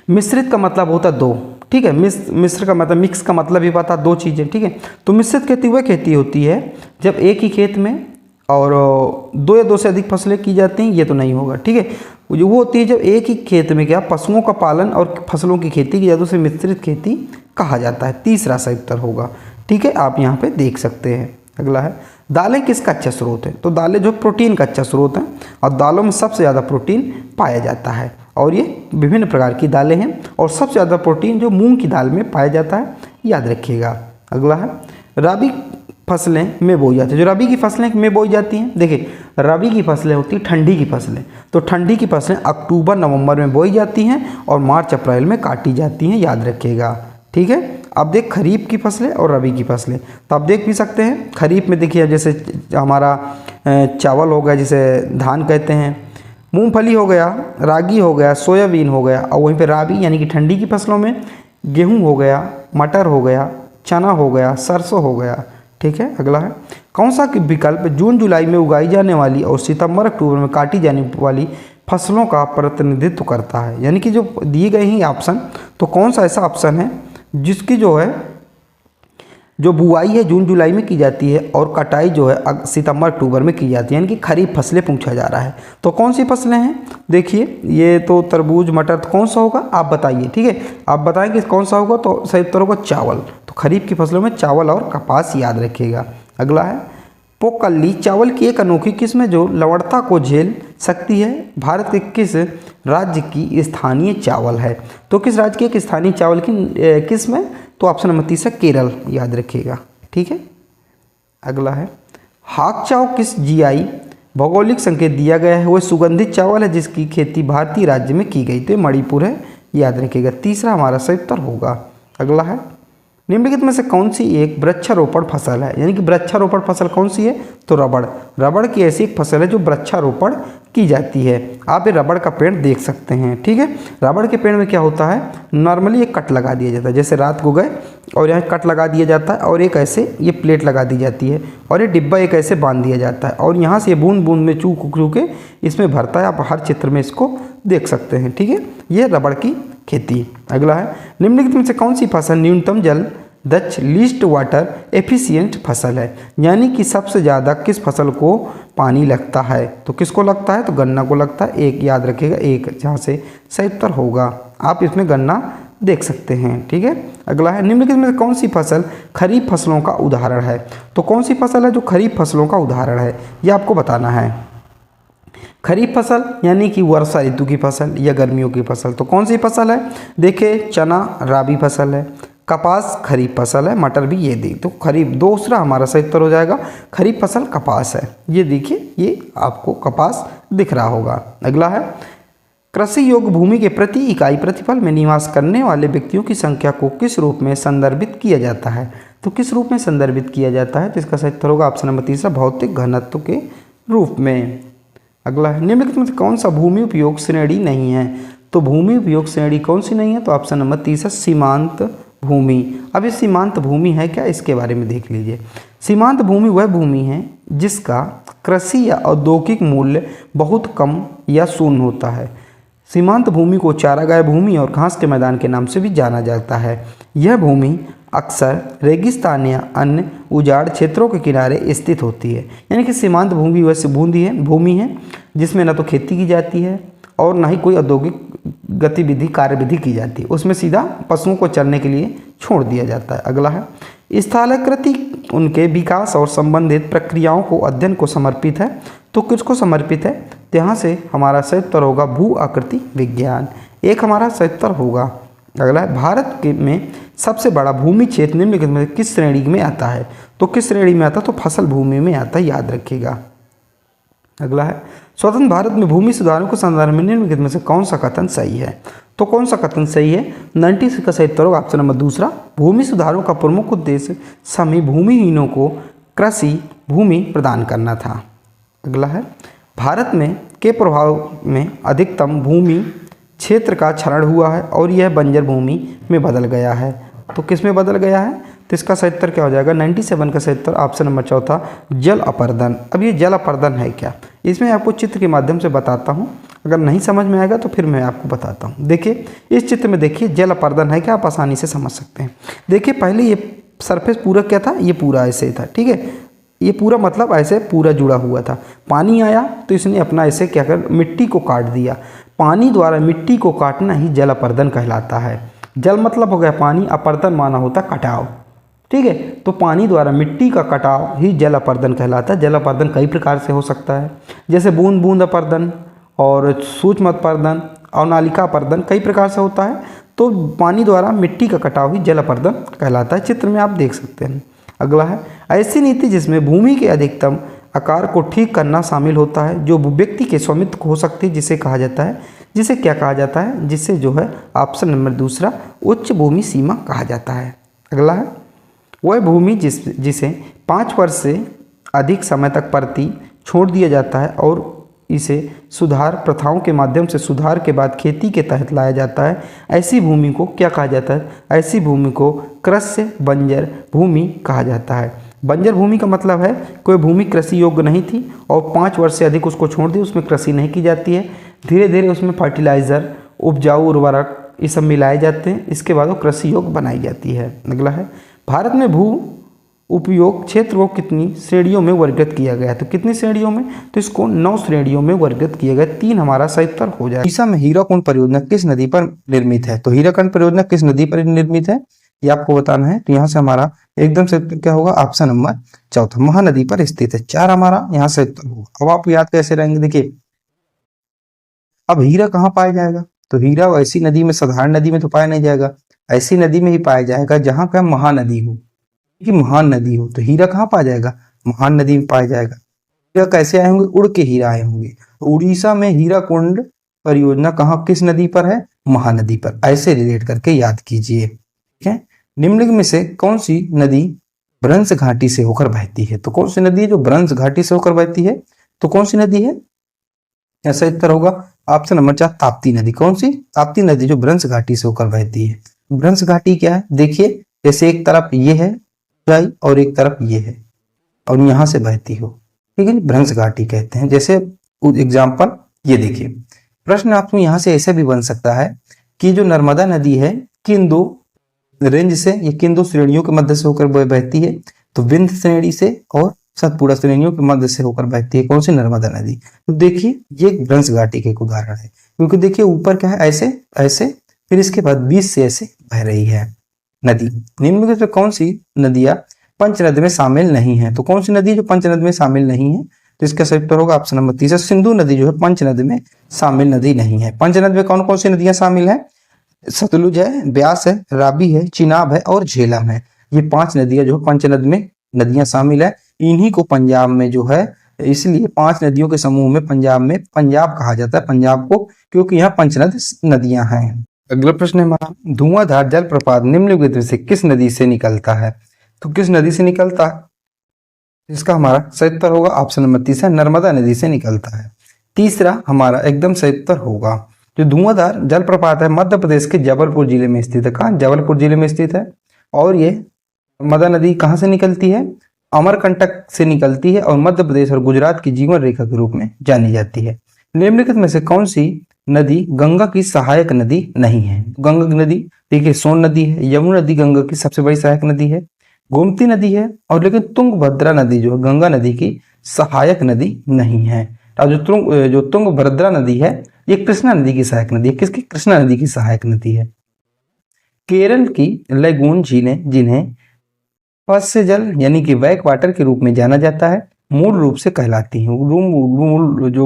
मिश्रित का मतलब होता है दो, ठीक है, मिश्र का मतलब, मिक्स का मतलब भी पता, दो चीज़ें, ठीक है। तो मिश्रित खेती वह खेती होती है जब एक ही खेत में और 2 या 2 से अधिक फसलें की जाती हैं, ये तो नहीं होगा, ठीक है। जो वो होती है जब एक ही खेत में क्या पशुओं का पालन और फसलों की खेती की जाती है, उसे मिश्रित खेती कहा जाता है। तीसरा सही उत्तर होगा, ठीक है, आप यहाँ पे देख सकते हैं। अगला है, दालें किसका अच्छा स्रोत है, तो दालें जो प्रोटीन का अच्छा स्रोत है, और दालों में सबसे ज़्यादा प्रोटीन पाया जाता है, और ये विभिन्न प्रकार की दालें हैं, और सबसे ज़्यादा प्रोटीन जो मूंग की दाल में पाया जाता है, याद रखिएगा। अगला है, रबी फसलें में बोई जाती है, जो रबी की फसलें में बोई जाती हैं, देखिए रबी की फसलें होती हैं ठंडी की फसलें, तो ठंडी की फसलें अक्टूबर नवंबर में बोई जाती हैं और मार्च अप्रैल में काटी जाती हैं, याद रखिएगा, ठीक है। अब देख खरीफ की फसलें और रबी की फसलें, तो आप देख भी सकते हैं। खरीफ में देखिए जैसे हमारा चावल हो गया, जिसे धान कहते हैं, मूंगफली हो गया, रागी हो गया, सोयाबीन हो गया, और वहीं पे रबी यानी कि ठंडी की फसलों में गेहूं हो गया, मटर हो गया, चना हो गया, सरसों हो गया, ठीक है। अगला है, कौन सा विकल्प जून जुलाई में उगाई जाने वाली और सितंबर अक्टूबर में काटी जाने वाली फसलों का प्रतिनिधित्व करता है, यानी कि जो दिए गए हैं ऑप्शन, तो कौन सा ऐसा ऑप्शन है जिसकी जो है जो बुआई है जून जुलाई में की जाती है और कटाई जो है सितंबर अक्टूबर में की जाती है, यानी कि खरीफ फसलें पूछा जा रहा है, तो कौन सी फसलें हैं, देखिए ये तो तरबूज मटर, तो कौन सा होगा आप बताइए, ठीक है, आप बताएंगे कौन सा होगा, तो सही उत्तर होगा चावल। तो खरीफ की फसलों में चावल और कपास, याद रखिएगा। अगला है, पोकल्ली चावल की एक अनोखी किस्म है जो लवणता को झेल सकती है, भारत के किस राज्य की स्थानीय चावल है, तो किस राज्य की एक स्थानीय चावल की किस्म है, तो ऑप्शन नंबर 3 केरल, याद रखिएगा, ठीक है। अगला है, हाक चाव किस जीआई भौगोलिक संकेत दिया गया है वह सुगंधित चावल है जिसकी खेती भारतीय राज्य में की गई, तो मणिपुर है, याद रखिएगा। तीसरा हमारा सही उत्तर होगा। अगला है निम्नलिखित में से कौन सी एक वृक्षारोपण फसल है, यानी कि वृक्षारोपण फसल कौन सी है, तो रबड़। रबड़ की ऐसी एक फसल है जो वृक्षारोपण की जाती है। आप ये रबड़ का पेड़ देख सकते हैं, ठीक है। रबड़ के पेड़ में क्या होता है, नॉर्मली एक कट लगा दिया जाता है, जैसे रात को गए और यहाँ कट लगा दिया जाता है और एक ऐसे ये प्लेट लगा दी जाती है और ये डिब्बा एक ऐसे बांध दिया जाता है और यहाँ से बूंद बूंद में चू के इसमें भरता है। आप हर चित्र में इसको देख सकते हैं, ठीक है। ये रबड़ की खेती। अगला है निम्नलिखित में से कौन सी फसल न्यूनतम जल दक्ष लीस्ट वाटर एफिशिएंट फसल है, यानी कि सबसे ज़्यादा किस फसल को पानी लगता है, तो किसको लगता है, तो गन्ना को लगता है। एक याद रखिएगा, एक जहाँ से सही उत्तर होगा। आप इसमें गन्ना देख सकते हैं, ठीक है। अगला है निम्नलिखित में से कौन सी फसल खरीफ फसलों का उदाहरण है, तो कौन सी फसल है जो खरीफ फसलों का उदाहरण है, ये आपको बताना है। खरीफ फसल यानी कि वर्षा ऋतु की फसल या गर्मियों की फसल, तो कौन सी फसल है, देखिए चना राबी फसल है, कपास खरीफ फसल है, मटर भी ये दी, तो खरीफ दूसरा हमारा सही उत्तर हो जाएगा। खरीफ फसल कपास है, ये देखिए ये आपको कपास दिख रहा होगा। अगला है कृषि योग्य भूमि के प्रति इकाई प्रतिफल में निवास करने वाले व्यक्तियों की संख्या को किस रूप में संदर्भित किया जाता है, तो किस रूप में संदर्भित किया जाता है, तो इसका सही उत्तर होगा ऑप्शन नंबर तीसरा, भौतिक घनत्व के रूप में। अगला है निम्नलिखित में कौन सा भूमि उपयोग श्रेणी नहीं है, तो भूमि उपयोग श्रेणी कौन सी नहीं है, तो ऑप्शन नंबर तीसरा सीमांत भूमि। अब ये सीमांत भूमि है क्या, इसके बारे में देख लीजिए। सीमांत भूमि वह भूमि है जिसका कृषि या औद्योगिक मूल्य बहुत कम या शून्य होता है। सीमांत भूमि को चारागाह भूमि और घास के मैदान के नाम से भी जाना जाता है। यह भूमि अक्सर रेगिस्तान या अन्य उजाड़ क्षेत्रों के किनारे स्थित होती है, यानी कि सीमांत भूमि वैसे भूमि है जिसमें न तो खेती की जाती है और ना ही कोई औद्योगिक गतिविधि कार्यविधि की जाती है, उसमें सीधा पशुओं को चरने के लिए छोड़ दिया जाता है। अगला है स्थलाकृति उनके विकास और संबंधित प्रक्रियाओं को अध्ययन को समर्पित है, तो किसको समर्पित है, तो यहाँ से हमारा सही उत्तर होगा भू आकृति विज्ञान, एक हमारा सही उत्तर होगा। अगला है भारत के में सबसे बड़ा भूमि क्षेत्र निम्नलिखित में किस श्रेणी में आता है, तो किस श्रेणी में आता है, तो फसल भूमि में आता है, याद रखिएगा। अगला है स्वतंत्र भारत में भूमि सुधारों के संदर्भ में निम्नलिखित में से कौन सा कथन सही है, तो कौन सा कथन सही है, 96 का सही उत्तर होगा ऑप्शन नंबर दूसरा, भूमि सुधारों का प्रमुख उद्देश्य सभी भूमिहीनों को कृषि भूमि प्रदान करना था। अगला है भारत में के प्रभाव में अधिकतम भूमि क्षेत्र का क्षरण हुआ है और यह बंजर भूमि में बदल गया है, तो किस में बदल गया है, तो इसका सही उत्तर क्या हो जाएगा, 97 का सही उत्तर ऑप्शन नंबर चौथा जल अपर्दन। अब ये जल अपर्दन है क्या, इसमें आपको चित्र के माध्यम से बताता हूँ, अगर नहीं समझ में आएगा तो फिर मैं आपको बताता हूँ। देखिए इस चित्र में देखिए जल अपर्दन है क्या, आप आसानी से समझ सकते हैं। देखिए पहले ये सरफेस पूरा क्या था, ये पूरा ऐसे था, ठीक है, ये पूरा मतलब ऐसे पूरा जुड़ा हुआ था। पानी आया तो इसने अपना ऐसे क्या कर मिट्टी को काट दिया। पानी द्वारा मिट्टी को काटना ही जल अपर्दन कहलाता है। जल मतलब हो गया पानी, अपर्दन माना होता कटाव, ठीक है। तो पानी द्वारा मिट्टी का कटाव ही जल अपर्दन कहलाता है। जल अपर्दन कई प्रकार से हो सकता है, जैसे बूंद बूंद अपर्दन और सूक्ष्म अपर्दन और नालिका अपर्दन, कई प्रकार से होता है। तो पानी द्वारा मिट्टी का कटाव ही जल अपर्दन कहलाता है, चित्र में आप देख सकते हैं। अगला है ऐसी नीति जिसमें भूमि के अधिकतम आकार को ठीक करना शामिल होता है, जो व्यक्ति के स्वामित्व को हो सकती है, जिसे कहा जाता है, जिसे क्या कहा जाता है, जिसे जो है ऑप्शन नंबर दूसरा उच्च भूमि सीमा कहा जाता है। अगला है वह भूमि जिसे 5 वर्ष से अधिक समय तक परती छोड़ दिया जाता है और इसे सुधार प्रथाओं के माध्यम से सुधार के बाद खेती के तहत लाया जाता है, ऐसी भूमि को क्या कहा जाता है, ऐसी भूमि को कृष्य बंजर भूमि कहा जाता है। बंजर भूमि का मतलब है कोई भूमि कृषि योग्य नहीं थी और 5 वर्ष से अधिक उसको छोड़ दी, उसमें कृषि नहीं की जाती है, धीरे धीरे उसमें फर्टिलाइज़र उपजाऊ उर्वरक ये सब मिलाए जाते हैं, इसके बाद वो कृषि योग्य बनाई जाती है। अगला है भारत में भू उपयोग क्षेत्र को कितनी श्रेणियों में वर्गीकृत किया गया है, तो कितनी श्रेणियों में, तो इसको 9 श्रेणियों में वर्गीकृत किया गया। 3 हमारा सही उत्तर हो जाएगा। उड़ीसा में हीराकुंड परियोजना किस नदी पर निर्मित है, तो हीराकुंड परियोजना किस नदी पर निर्मित है ये आपको बताना है। तो यहाँ से हमारा एकदम से क्या होगा, ऑप्शन नंबर चौथा महानदी पर स्थित है। 4 हमारा यहाँ से उत्तर होगा। अब आप याद कैसे रहेंगे, देखिए अब हीरा कहाँ पाया जाएगा, तो हीरा ऐसी नदी में, साधारण नदी में तो पाया नहीं जाएगा, ऐसी नदी में ही पाया जाएगा जहाँ का महानदी हो, कि महान नदी हो। तो हीरा कहाँ पाया जाएगा, महान नदी में पाया जाएगा। हीरा कैसे आए होंगे? उड़ के हीरा आए होंगे। उड़ीसा में हीरा कुंड परियोजना कहाँ, किस नदी पर है? महानदी पर। ऐसे रिलेट करके याद कीजिए, ठीक है। निम्नलिखित में से कौन सी नदी ब्रंश घाटी से होकर बहती है? तो कौन सी नदी है जो ब्रंश घाटी से होकर बहती है? तो कौन सी नदी है? ऐसा उत्तर होगा ऑप्शन नंबर 4, ताप्ती नदी। कौन सी? ताप्ती नदी जो ब्रंश घाटी से होकर बहती है। ब्रंश घाटी क्या है? देखिए, जैसे एक तरफ ये है ऊंचाई और एक तरफ ये है और यहां से बहती हो, ठीक है, भ्रंश घाटी कहते हैं। जैसे एग्जाम्पल ये देखिए, प्रश्न आपको यहां से ऐसा भी बन सकता है कि जो नर्मदा नदी है किन दो रेंज से, ये किन दो श्रेणियों के मध्य से होकर बहती है? तो विंध्य श्रेणी से और सतपुड़ा श्रेणियों के मध्य से होकर बहती है। कौन सी? नर्मदा नदी। तो देखिए, ये भ्रंश घाटी का एक उदाहरण है, क्योंकि देखिए ऊपर क्या है, ऐसे ऐसे, फिर इसके बाद बीच से ऐसे बह रही है नदी। निम्नलिखित में कौन सी नदियां पंचनद में शामिल नहीं है? तो कौन सी नदी जो पंचनद में शामिल नहीं है? तो इसका सही उत्तर होगा ऑप्शन नंबर 3, सिंधु नदी जो है पंचनद में शामिल नदी नहीं है। पंचनद में कौन कौन सी नदियां शामिल है? सतलुज है, ब्यास है, रावी है, चिनाब है और झेलम है। ये 5 नदियां जो पंचनद में नदियां शामिल है। इन्हीं को पंजाब में जो है, इसलिए 5 नदियों के समूह में पंजाब कहा जाता है, पंजाब को, क्योंकि यहाँ पंचनद नदियां हैं। अगला प्रश्न है हमारा, धुआंधार जलप्रपात निम्नलिखित में से किस नदी से निकलता है? तो किस नदी से निकलता है? इसका हमारा सही उत्तर होगा ऑप्शन नंबर 3, नर्मदा नदी से निकलता है। तीसरा हमारा एकदम सही उत्तर होगा, जो धुआंधार जलप्रपात है मध्य प्रदेश के जबलपुर जिले में स्थित है। कहाँ? जबलपुर जिले में स्थित है। और ये नर्मदा नदी कहाँ से निकलती है? अमरकंटक से निकलती है और मध्य प्रदेश और गुजरात की जीवन रेखा के रूप में जानी जाती है। निम्नलिखित में से कौन सी नदी गंगा की सहायक नदी नहीं है? गंगा नदी देखिए, सोन नदी है, यमुना नदी गंगा की सबसे बड़ी सहायक नदी है, गोमती नदी है, और लेकिन तुंगभद्रा नदी जो है गंगा नदी की सहायक नदी नहीं है। और जो तुंगभद्रा नदी है ये कृष्णा नदी की सहायक नदी है। किसकी? कृष्णा नदी की सहायक नदी है। केरल की लेगून झीलें, जिन्हें पश्च जल यानी कि बैक वाटर के रूप में जाना जाता है, मूल रूप से कहलाती हैं,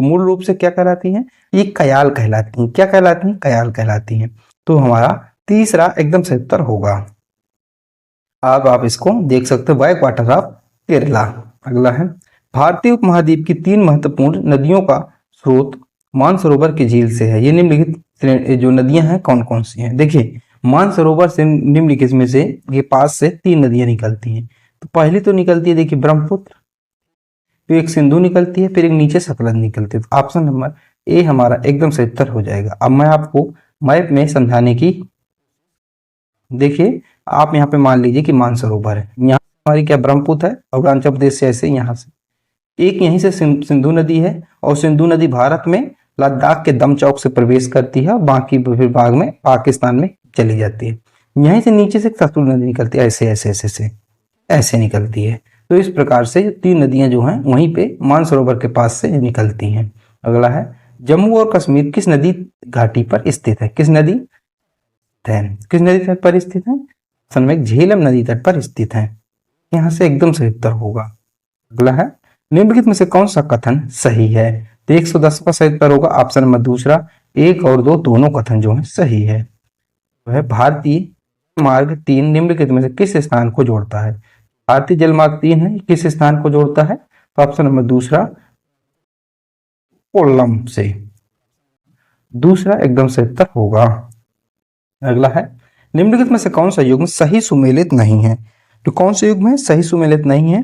मूल रूप से क्या कहलाती हैं? ये कयाल कहलाती हैं। क्या कहलाती हैं? कयाल कहलाती हैं। तो हमारा तीसरा एकदम सही उत्तर होगा। अब आप इसको देख सकते हो, बैक वाटर ऑफ केरला। अगला है, भारतीय उपमहाद्वीप की 3 महत्वपूर्ण नदियों का स्रोत मानसरोवर की झील से है। ये निम्नलिखित जो नदियां हैं कौन कौन सी हैं? देखिए, मानसरोवर से निम्नलिखित में से ये पास से 3 नदियां निकलती हैं। तो पहली तो निकलती है देखिए ब्रह्मपुत्र, फिर एक सिंधु निकलती है, फिर एक नीचे सतलज निकलती है। तो ऑप्शन नंबर ए हमारा एकदम सही उत्तर हो जाएगा। अब मैं आपको मैप में समझाने की, देखिए आप यहाँ पे मान लीजिए कि मानसरोवर है, यहाँ हमारी क्या ब्रह्मपुत्र है, अरुणाचल प्रदेश से ऐसे यहाँ से एक यहीं से सिंधु नदी है, और सिंधु नदी भारत में लद्दाख के दमचौक से प्रवेश करती है और बाकी फिर भाग में पाकिस्तान में चली जाती है। यहीं से नीचे से सतलुज नदी निकलती है, ऐसे ऐसे ऐसे से ऐसे निकलती है। तो इस प्रकार से 3 नदियां जो हैं वहीं पे मानसरोवर के पास से निकलती हैं। अगला है, जम्मू और कश्मीर किस नदी घाटी पर स्थित है? किस नदी तट पर स्थित है? सनमेक झेलम नदी तट पर स्थित है। यहाँ से एकदम सही उत्तर होगा। अगला है, निम्नलिखित में से कौन सा कथन सही है? तो 110 का सही उत्तर होगा ऑप्शन नंबर 2, 1 और 2 दोनों कथन जो है सही है। तो है, भारतीय मार्ग 3 निम्नलिखित में से किस स्थान को जोड़ता है? भारतीय जलमार्ग 3 है, किस स्थान को जोड़ता है? तो ऑप्शन नंबर 2 कोल्लम से। दूसरा एकदम सही उत्तर होगा। अगला है, निम्नलिखित में से कौन सा युग्म सही सुमेलित नहीं है? तो कौन सा युग्म है सही सुमेलित नहीं है?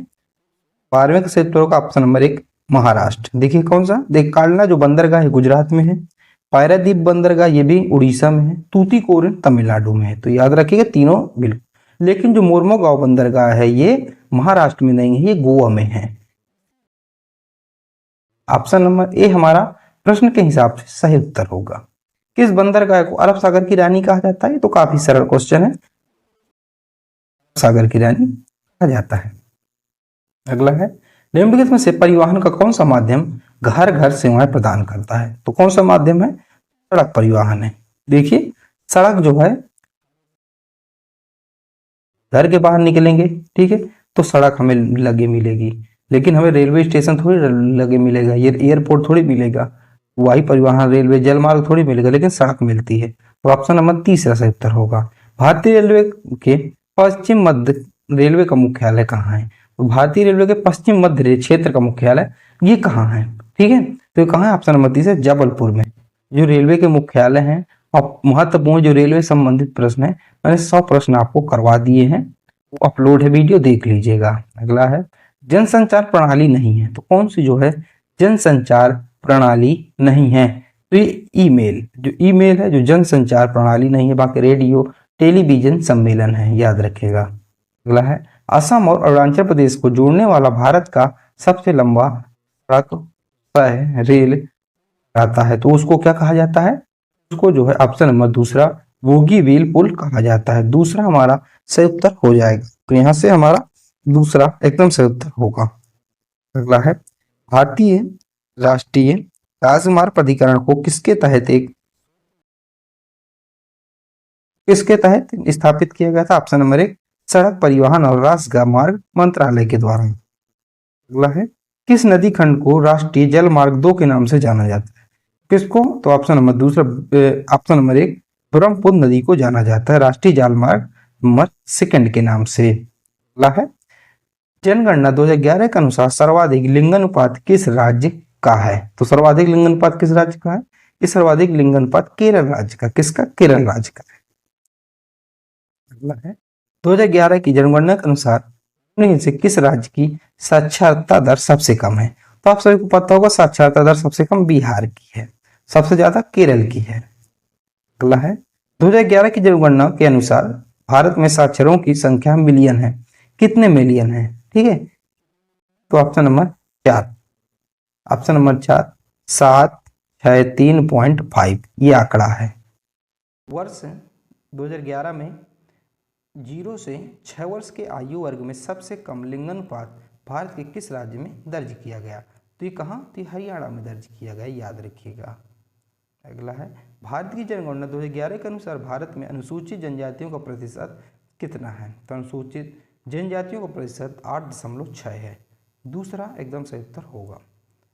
12वें का सही उत्तर होगा ऑप्शन नंबर 1 महाराष्ट्र। देखिए कौन सा? देख, कालना जो बंदरगाह है गुजरात में है, पायरादीप बंदरगाह ये भी उड़ीसा में है, तूतीकोरिन तमिलनाडु में है। तो याद रखिएगा तीनों बिल्कुल। लेकिन जो मोरमुगांव बंदरगाह है ये महाराष्ट्र में नहीं है, ये गोवा में है। ऑप्शन नंबर ए हमारा प्रश्न के हिसाब से सही उत्तर होगा। किस बंदरगाह को अरब सागर की रानी कहा जाता है? तो काफी सरल क्वेश्चन है, सागर की रानी कहा जाता है। अगला है, निम्नलिखित में से परिवहन का कौन सा माध्यम घर घर सेवाएं प्रदान करता है? तो कौन सा माध्यम है? सड़क परिवहन है। देखिए सड़क जो है, घर के बाहर निकलेंगे ठीक है तो सड़क हमें लगे मिलेगी, लेकिन हमें रेलवे स्टेशन थोड़ी लगे मिलेगा, ये एयरपोर्ट थोड़ी मिलेगा, वायु परिवहन रेलवे जलमार्ग थोड़ी मिलेगा, लेकिन सड़क मिलती है। तो ऑप्शन नंबर 3 सही उत्तर होगा। भारतीय रेलवे के पश्चिम मध्य रेलवे का मुख्यालय कहाँ है? तो भारतीय रेलवे के पश्चिम मध्य रेल क्षेत्र का मुख्यालय ये कहाँ है? ठीक है, तो ये कहाँ है? ऑप्शन नंबर 30 है जबलपुर में। जो रेलवे के मुख्यालय हैं और महत्वपूर्ण जो रेलवे संबंधित प्रश्न है, मैंने 100 प्रश्न आपको करवा दिए हैं, वो अपलोड है, वीडियो देख लीजिएगा। अगला है जनसंचार प्रणाली नहीं है, तो कौन सी जो है जनसंचार प्रणाली नहीं है? तो ये ईमेल, जो ईमेल है जो जनसंचार प्रणाली नहीं है। बाकी रेडियो टेलीविजन सम्मेलन है, याद रखिएगा। अगला है असम और अरुणाचल प्रदेश को जोड़ने वाला भारत का सबसे लंबा सड़क रेल आता है, तो उसको क्या कहा जाता है? उसको जो है ऑप्शन नंबर दूसरा बोगीबील पुल कहा जाता है। दूसरा हमारा सही उत्तर हो जाएगा, तो यहाँ से हमारा दूसरा एकदम सही उत्तर होगा। अगला है भारतीय राष्ट्रीय राजमार्ग प्राधिकरण को किसके तहत स्थापित किया गया था? ऑप्शन नंबर 1 सड़क परिवहन और राजमार्ग मंत्रालय के द्वारा। अगला है किस नदी खंड को राष्ट्रीय जल मार्ग 2 के नाम से जाना जाता है? किसको? तो ऑप्शन नंबर दूसरा, ऑप्शन नंबर 1 ब्रह्मपुत्र नदी को जाना जाता है राष्ट्रीय जल मार्ग नंबर 2 के नाम से। अगला है जनगणना 2011 के अनुसार सर्वाधिक लिंगानुपात किस राज्य का है? तो सर्वाधिक लिंगानुपात किस राज्य का है? इस सर्वाधिक लिंगानुपात केरल राज्य का। किसका? केरल राज्य का है। अगला है 2011 की जनगणना के अनुसार इनमें से किस राज्य की साक्षरता दर सबसे कम है? तो आप सभी को पता होगा साक्षरता दर सबसे कम बिहार की है, सबसे ज्यादा केरल की है। अगला है 2011 की जनगणना के अनुसार भारत में साक्षरों की संख्या मिलियन है, कितने मिलियन है? ठीक है, तो ऑप्शन नंबर 4, ऑप्शन नंबर 4 763.5 ये आंकड़ा है। वर्ष 2011 में 0 से 6 वर्ष के आयु वर्ग में सबसे कम लिंगानुपात भारत के किस राज्य में दर्ज किया गया? तो ये कहाँ? तो हरियाणा में दर्ज किया गया, याद रखिएगा। अगला है भारत की जनगणना 2011 के अनुसार भारत में अनुसूचित जनजातियों का प्रतिशत कितना है? तो अनुसूचित जनजातियों का प्रतिशत 8.6 है। दूसरा एकदम सही उत्तर होगा।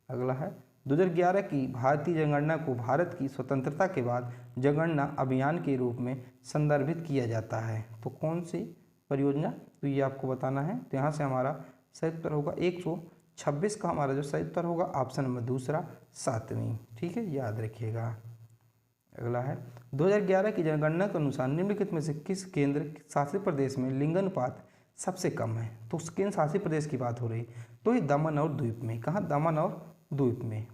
अगला है 2011 की भारतीय जनगणना को भारत की स्वतंत्रता के बाद जनगणना अभियान के रूप में संदर्भित किया जाता है, तो कौन सी परियोजना? तो ये आपको बताना है। तो यहाँ से हमारा सही उत्तर होगा 126 का हमारा जो सही उत्तर होगा ऑप्शन नंबर दूसरा 7वीं। ठीक है, याद रखिएगा। अगला है 2011 की जनगणना के अनुसार निम्नलिखित में से किस केंद्र शासित प्रदेश में लिंगानुपात सबसे कम है? तो उस केंद्र शासित प्रदेश की बात हो रही, तो ये दमन और द्वीप में। कहाँ? दमन और द्वीप में।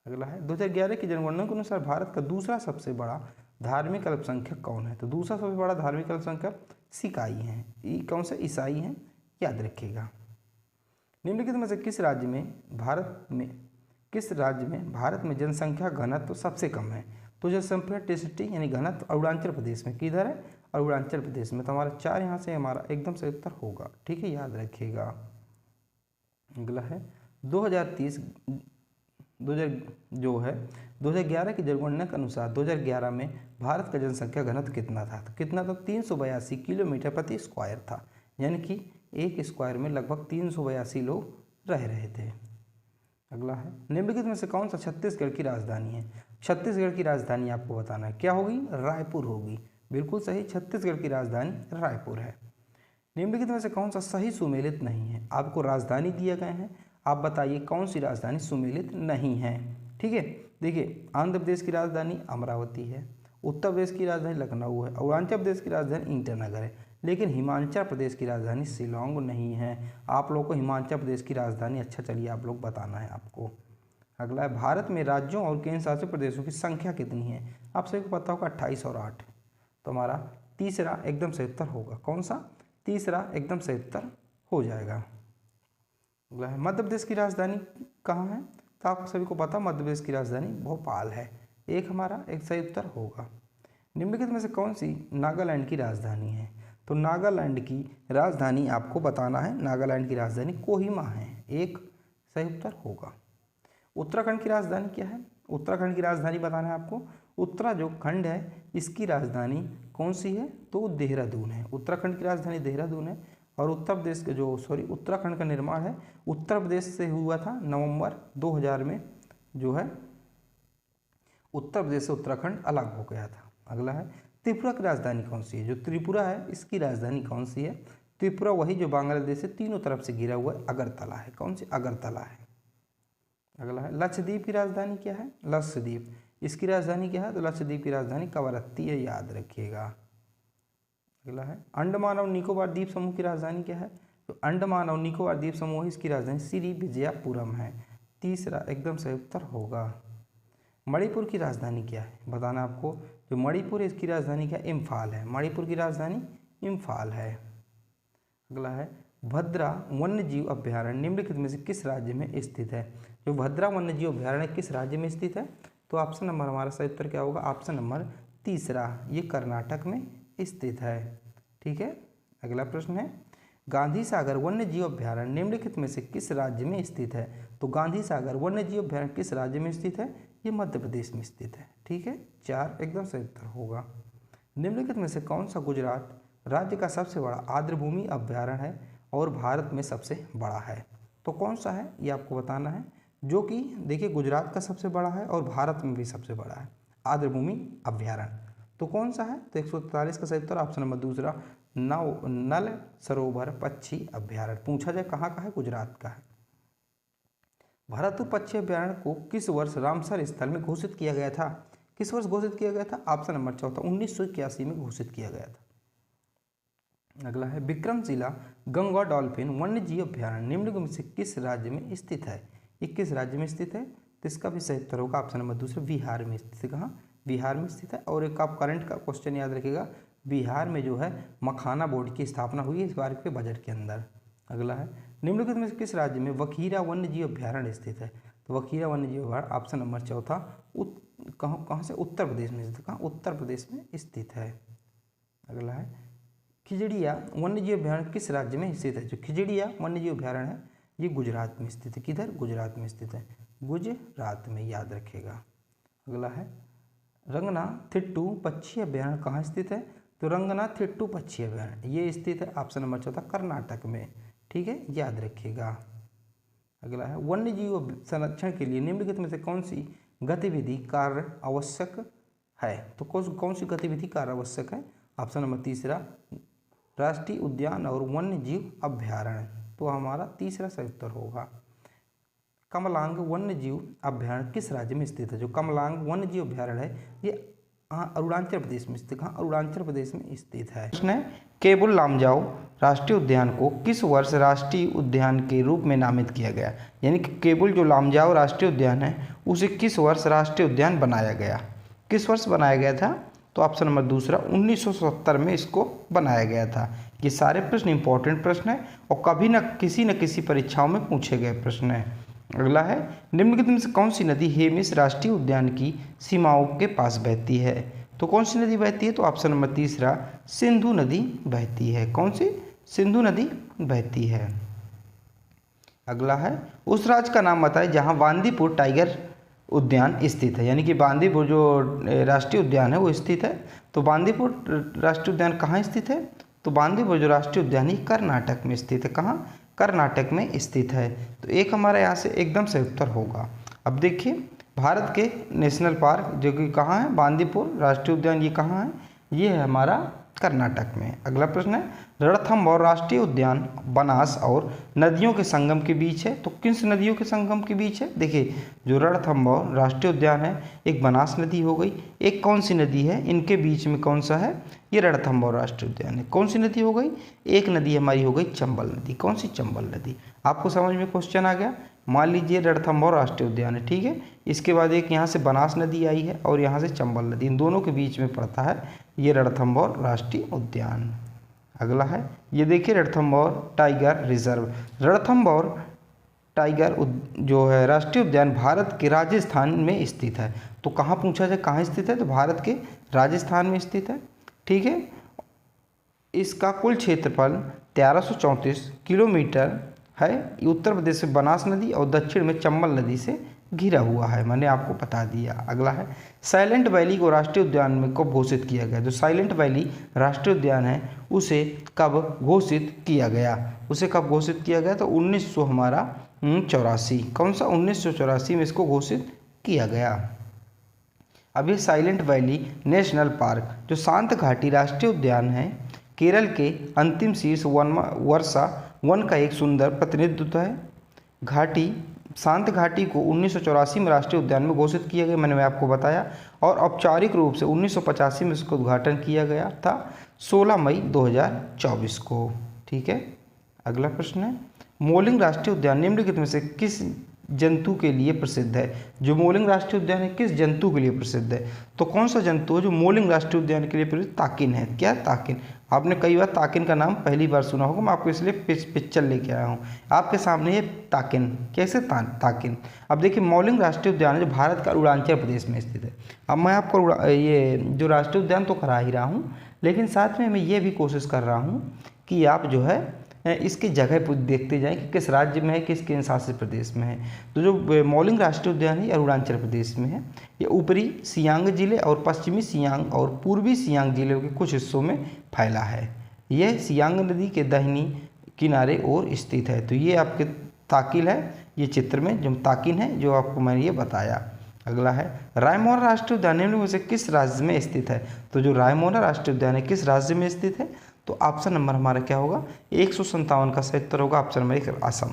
अगला है 2011 की जनगणना के अनुसार भारत का दूसरा सबसे बड़ा धार्मिक अल्पसंख्यक कौन है? तो दूसरा सबसे बड़ा धार्मिक अल्पसंख्यक सिकाई हैं। कौन से? ईसाई हैं, याद रखिएगा। निम्नलिखित में से किस राज्य में भारत में जनसंख्या घनत्व तो सबसे कम है? तो जनसंख्या डेंसिटी यानी घनत्व अरुणाचल प्रदेश में। किधर है? अरुणाचल प्रदेश में। तो हमारा 4 यहाँ से हमारा एकदम सही उत्तर होगा। ठीक है, याद रखिएगा। अगला है 2011 की जनगणना के अनुसार 2011 में भारत का जनसंख्या घनत्व कितना था? तो कितना था? 382 किलोमीटर प्रति स्क्वायर था, यानी कि एक स्क्वायर में लगभग 382 लोग रह रहे थे। अगला है निम्नलिखित में से कौन सा छत्तीसगढ़ की राजधानी है? छत्तीसगढ़ की राजधानी आपको बताना है, क्या होगी? रायपुर होगी। बिल्कुल सही, छत्तीसगढ़ की राजधानी रायपुर है। निम्नलिखित में से कौन सा सही सुमेलित नहीं है? आपको राजधानी दिए गए हैं, आप बताइए कौन सी राजधानी सुमेलित नहीं है। ठीक है, देखिए आंध्र प्रदेश की राजधानी अमरावती है, उत्तर प्रदेश की राजधानी लखनऊ है, अरुणाचल प्रदेश की राजधानी ईटानगर है, लेकिन हिमाचल प्रदेश की राजधानी शिलोंग नहीं है। आप लोगों को हिमाचल प्रदेश की राजधानी अच्छा चलिए आप लोग बताना है आपको। अगला है भारत में राज्यों और केंद्र शासित प्रदेशों की संख्या कितनी है? आप सभी को पता होगा 28 और 8। तो हमारा तीसरा एकदम सही उत्तर होगा। कौन सा? तीसरा एकदम सही उत्तर हो जाएगा। अगला है मध्य प्रदेश की राजधानी कहाँ है? तो आप सभी को पता मध्य प्रदेश की राजधानी भोपाल है। एक हमारा एक सही उत्तर होगा। निम्नलिखित में से कौन सी नागालैंड की राजधानी है? तो नागालैंड की राजधानी आपको बताना है, नागालैंड की राजधानी कोहिमा है। एक सही उत्तर होगा। उत्तराखंड की राजधानी क्या है? उत्तराखंड की राजधानी बताना है आपको। उत्तराखंड जो खंड है इसकी राजधानी कौन सी है? तो देहरादून है। उत्तराखंड की राजधानी देहरादून है। और उत्तराखंड का निर्माण है उत्तर प्रदेश से हुआ था नवंबर 2000 में, जो है उत्तर प्रदेश से उत्तराखंड अलग हो गया था। अगला है त्रिपुरा की राजधानी कौन सी है? जो त्रिपुरा है इसकी राजधानी कौन सी है? त्रिपुरा वही जो बांग्लादेश से तीनों तरफ से घिरा हुआ है, अगरतला है। कौन सी? अगरतला है। अगला है लक्षद्वीप की राजधानी क्या है? लक्षद्वीप। इसकी राजधानी क्या है? तो लक्षद्वीप की राजधानी कवरत्ती है, याद रखिएगा। अगला है अंडमान और निकोबार द्वीप समूह की राजधानी क्या है? तो अंडमान और निकोबार द्वीप समूह है, इसकी राजधानी श्री विजयपुरम है। तीसरा एकदम सही उत्तर होगा। मणिपुर की राजधानी क्या है? बताना आपको। जो मणिपुर है इसकी राजधानी क्या है? इम्फाल है। मणिपुर की राजधानी इम्फाल है। अगला है भद्रा वन्यजीव अभ्यारण्य निम्नलिखित में से किस राज्य में स्थित है? जो भद्रा वन्यजीव अभ्यारण्य किस राज्य में स्थित है? तो ऑप्शन नंबर हमारा सही उत्तर क्या होगा? ऑप्शन नंबर तीसरा, ये कर्नाटक में स्थित है। ठीक है। अगला प्रश्न है गांधी सागर वन्यजीव अभ्यारण्य निम्नलिखित में से किस राज्य में स्थित है? तो गांधी सागर वन्यजीव अभ्यारण्य किस राज्य में स्थित है? ये मध्य प्रदेश में स्थित है। ठीक है। 4 एकदम सही उत्तर होगा। निम्नलिखित में से कौन सा गुजरात राज्य का सबसे बड़ा आर्द्रभूमि अभ्यारण्य है और भारत में सबसे बड़ा है? तो कौन सा है ये आपको बताना है। जो कि देखिए गुजरात का सबसे बड़ा है और भारत में भी सबसे बड़ा है आर्द्रभूमि अभ्यारण्य। तो कौन सा है? तो 143 का सही उत्तर ऑप्शन नंबर दूसरा, नल सरोवर पक्षी अभ्यारण्य। पूछा जाए कहाँ का है? गुजरात का है। भरतपुर पक्षी अभ्यारण्य को किस वर्ष रामसर स्थल में घोषित किया गया था? किस वर्ष घोषित किया गया था? ऑप्शन नंबर चौथा, 1981 में घोषित किया गया था। अगला है विक्रमशिला गंगा डॉल्फिन वन्यजीव अभ्यारण्य निम्नलिखित में से किस राज्य में स्थित है? ये किस राज्य में स्थित है? तो इसका भी सही उत्तर होगा ऑप्शन नंबर दूसरा, बिहार में स्थित है। कहाँ? बिहार में स्थित है। और एक आप करंट का क्वेश्चन याद रखिएगा, बिहार में जो है मखाना बोर्ड की स्थापना हुई है इस बार के बजट के अंदर। अगला है निम्नलिखित में से किस राज्य में वखीरा वन्यजीव अभ्यारण्य स्थित है? तो वखीरा वन्यजीव अभ्यारण्य ऑप्शन नंबर चौथा, कहाँ से? उत्तर प्रदेश में स्थित। कहाँ? उत्तर प्रदेश में स्थित है। अगला है खिजड़िया वन्यजीव अभ्यारण्य किस राज्य में स्थित है? जो खिजड़िया वन्यजीव अभ्यारण्य है ये गुजरात में स्थित है। किधर? गुजरात में स्थित है। गुजरात में, याद रखिएगा। अगला है रंगनाथिट्टू पक्षी अभ्यारण्य कहाँ स्थित है? तो रंगनाथिट्टू पक्षी अभ्यारण्य ये स्थित है ऑप्शन नंबर चौथा, कर्नाटक में। ठीक है, याद रखिएगा। अगला है वन्यजीव संरक्षण के लिए निम्नलिखित में से कौन सी गतिविधि कार्य आवश्यक है? तो कौन सी गतिविधि कार्य आवश्यक है? ऑप्शन नंबर तीसरा, राष्ट्रीय उद्यान और वन्यजीव अभ्यारण्य। तो हमारा तीसरा सही उत्तर होगा। कमलांग वन्यजीव अभ्यारण्य किस राज्य में स्थित है? जो कमलांग वन्यजीव अभ्यारण्य है ये अरुणाचल प्रदेश में स्थित। कहाँ? अरुणाचल प्रदेश में स्थित है। प्रश्न है केबुल लामजाओ राष्ट्रीय उद्यान को किस वर्ष राष्ट्रीय उद्यान के रूप में नामित किया गया? यानी कि केबुल जो लामजाओ राष्ट्रीय उद्यान है उसे किस वर्ष राष्ट्रीय उद्यान बनाया गया? किस वर्ष बनाया गया था? तो ऑप्शन नंबर दूसरा, 1970 में इसको बनाया गया था। ये सारे प्रश्न इंपॉर्टेंट प्रश्न है और कभी न किसी परीक्षाओं में पूछे गए प्रश्न है। अगला है निम्नलिखित में से कौन सी नदी हेमिस राष्ट्रीय उद्यान की सीमाओं के पास बहती है? तो कौन सी नदी बहती है? तो ऑप्शन नंबर तीसरा, सिंधु नदी बहती है। कौन सी? सिंधु नदी बहती है। अगला है उस राज्य का नाम बताएं जहां बांदीपुर टाइगर उद्यान स्थित है। यानी कि बांदीपुर जो राष्ट्रीय उद्यान है वो स्थित है। तो बांदीपुर राष्ट्रीय उद्यान कहाँ स्थित है? तो बांदीपुर जो राष्ट्रीय उद्यान है कर्नाटक में स्थित है। कहाँ? कर्नाटक में स्थित है। तो एक हमारा यहाँ से एकदम सही उत्तर होगा। अब देखिए भारत के नेशनल पार्क जो कि कहाँ है? बांदीपुर राष्ट्रीय उद्यान ये कहाँ है? ये है हमारा कर्नाटक में। अगला प्रश्न है रणथंभौर राष्ट्रीय उद्यान बनास और नदियों के संगम के बीच है। तो किस नदियों के संगम के बीच है? देखिए जो रणथंभौर राष्ट्रीय उद्यान है एक बनास नदी हो गई, एक कौन सी नदी है इनके बीच में? कौन सा है? ये रणथंभौर राष्ट्रीय उद्यान है। कौन सी नदी हो गई? एक नदी हमारी हो गई चंबल नदी। कौन सी? चंबल नदी। आपको समझ में क्वेश्चन आ गया। मान लीजिए रणथंभौर राष्ट्रीय उद्यान है, ठीक है। इसके बाद एक यहाँ से बनास नदी आई है और यहाँ से चंबल नदी, इन दोनों के बीच में पड़ता है ये रणथंभौर राष्ट्रीय उद्यान। अगला है ये देखिए Ranthambore tiger reserve. Ranthambore tiger जो है राष्ट्रीय उद्यान भारत के राजस्थान में स्थित है। तो कहाँ पूछा जाए कहाँ स्थित है? तो भारत के राजस्थान में स्थित है, ठीक है। इसका कुल क्षेत्रफल 1334 किलोमीटर है। ये उत्तर प्रदेश से बनास नदी और दक्षिण में चंबल नदी से घिरा हुआ है, मैंने आपको बता दिया। अगला है साइलेंट वैली को राष्ट्रीय उद्यान में कब घोषित किया गया? जो साइलेंट वैली राष्ट्रीय उद्यान है उसे कब घोषित किया गया? उसे कब घोषित किया गया? तो 1984। कौन सा? 1984 में इसको घोषित किया गया। अब ये साइलेंट वैली नेशनल पार्क जो शांत घाटी राष्ट्रीय उद्यान है केरल के अंतिम शीर्ष वर्षा वन का एक सुंदर प्रतिनिधित्व है। घाटी शांत घाटी को 1984 में राष्ट्रीय उद्यान में घोषित किया गया, मैंने आपको बताया, और औपचारिक रूप से 1985 में इसका उद्घाटन किया गया था 16 मई 2024 को। ठीक है, अगला प्रश्न है, मोलिंग राष्ट्रीय उद्यान निम्नलिखित में से किस जंतु के लिए प्रसिद्ध है? जो मोलिंग राष्ट्रीय उद्यान है किस जंतु के लिए प्रसिद्ध है? तो कौन सा जंतु है जो मोलिंग राष्ट्रीय उद्यान के लिए प्रसिद्ध? ताकिन है। क्या ताकिन? आपने कई बार ताकिन का नाम पहली बार सुना होगा, मैं आपको इसलिए पिक्चर लेके आया हूँ आपके सामने। ये ताकिन कैसे ताकिन, अब देखिए मोलिंग राष्ट्रीय उद्यान है जो भारत का अरुणाचल प्रदेश में स्थित है। अब मैं आपको ये जो राष्ट्रीय उद्यान तो करा ही रहा हूँ, लेकिन साथ में मैं ये भी कोशिश कर रहा हूँ कि आप जो है इसकी जगह पर देखते जाएं कि किस राज्य में है, किस केंद्र शासित प्रदेश में है। तो जो मोलिंग राष्ट्रीय उद्यान है अरुणाचल प्रदेश में है। ये ऊपरी सियांग जिले और पश्चिमी सियांग और पूर्वी सियांग जिले के कुछ हिस्सों में फैला है। यह सियांग नदी के दाहिनी किनारे ओर स्थित है। तो ये आपके ताकिल है, ये चित्र में जो ताकिन है जो आपको मैंने ये बताया। अगला है, रायमोना राष्ट्रीय उद्यान निम्न में से किस राज्य में स्थित है? तो जो रायमोना राष्ट्रीय उद्यान है किस राज्य में स्थित है? तो ऑप्शन नंबर हमारा क्या होगा? 157 का सही उत्तर होगा ऑप्शन नंबर 1 असम।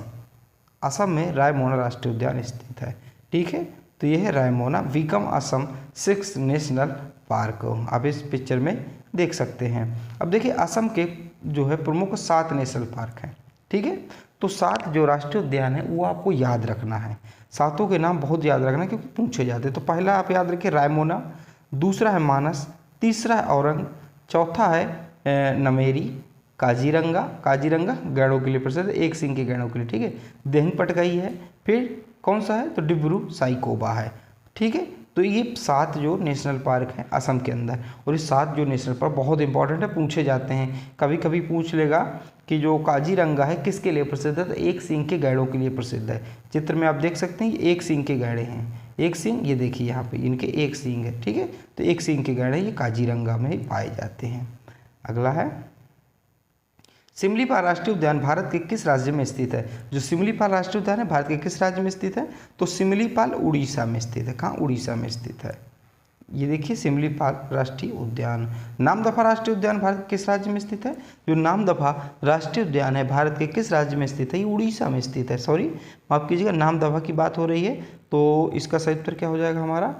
असम में रायमोना राष्ट्रीय उद्यान स्थित है। ठीक है, तो यह है रायमोना वीकम असम 6 नेशनल पार्क, आप इस पिक्चर में देख सकते हैं। अब देखिए असम के जो है प्रमुख 7 नेशनल पार्क हैं। ठीक है, तो 7 जो राष्ट्रीय उद्यान है वो आपको याद रखना है। 7 के नाम बहुत याद रखना है क्योंकि पूछे जाते हैं। तो पहला आप याद रखिए रायमोना, दूसरा है मानस, तीसरा है औरंग, चौथा है नमेरी, काजीरंगा गैंडों के लिए प्रसिद्ध, एक सिंह के गैंडों के लिए। ठीक है, देहंग पटकाई है, फिर कौन सा है? तो डिब्रू साइकोबा है। ठीक है, तो ये 7 जो नेशनल पार्क हैं असम के अंदर, और ये 7 जो नेशनल पार्क बहुत इंपॉर्टेंट है, पूछे जाते हैं। कभी कभी पूछ लेगा कि जो काजीरंगा है किसके लिए प्रसिद्ध है? तो एक सिंह के गैंडों के लिए प्रसिद्ध है। चित्र में आप देख सकते हैं एक सिंह के गैंडे हैं। एक सिंह, ये देखिए यहाँ पे इनके एक सिंह है। ठीक है, तो एक सिंह के गैंडे ये काजीरंगा में पाए जाते हैं। अगला है, सिमलीपाल राष्ट्रीय उद्यान भारत के किस राज्य में स्थित है? जो सिमलीपाल राष्ट्रीय उद्यान है भारत के किस राज्य में स्थित है? तो सिमलीपाल उड़ीसा में स्थित है। कहाँ? उड़ीसा में स्थित है। ये देखिए सिमलीपाल राष्ट्रीय उद्यान। नामदफा राष्ट्रीय उद्यान भारत के किस राज्य में स्थित है? जो नामदफा राष्ट्रीय उद्यान है भारत के किस राज्य में स्थित है? ये उड़ीसा में स्थित है। सॉरी, माफ कीजिएगा, नामदफा की बात हो रही है, तो इसका सही उत्तर क्या हो जाएगा हमारा?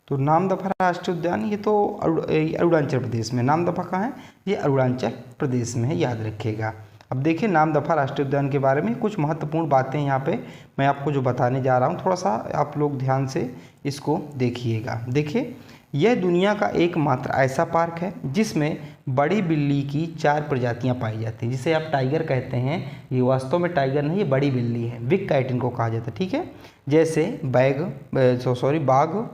तो नामदफा राष्ट्रीय उद्यान ये तो अरुणाचल प्रदेश में। नामदफा कहाँ है? ये अरुणाचल प्रदेश में है, याद रखिएगा। अब देखिए नामदफा राष्ट्रीय उद्यान के बारे में कुछ महत्वपूर्ण बातें यहाँ पे मैं आपको जो बताने जा रहा हूँ, थोड़ा सा आप लोग ध्यान से इसको देखिएगा। देखिए, यह दुनिया का एकमात्र ऐसा पार्क है जिसमें बड़ी बिल्ली की 4 प्रजातियाँ पाई जाती हैं, जिसे आप टाइगर कहते हैं। ये वास्तव में टाइगर नहीं, ये बड़ी बिल्ली है, बिग कैट इनको कहा जाता है। ठीक है, जैसे बाघ,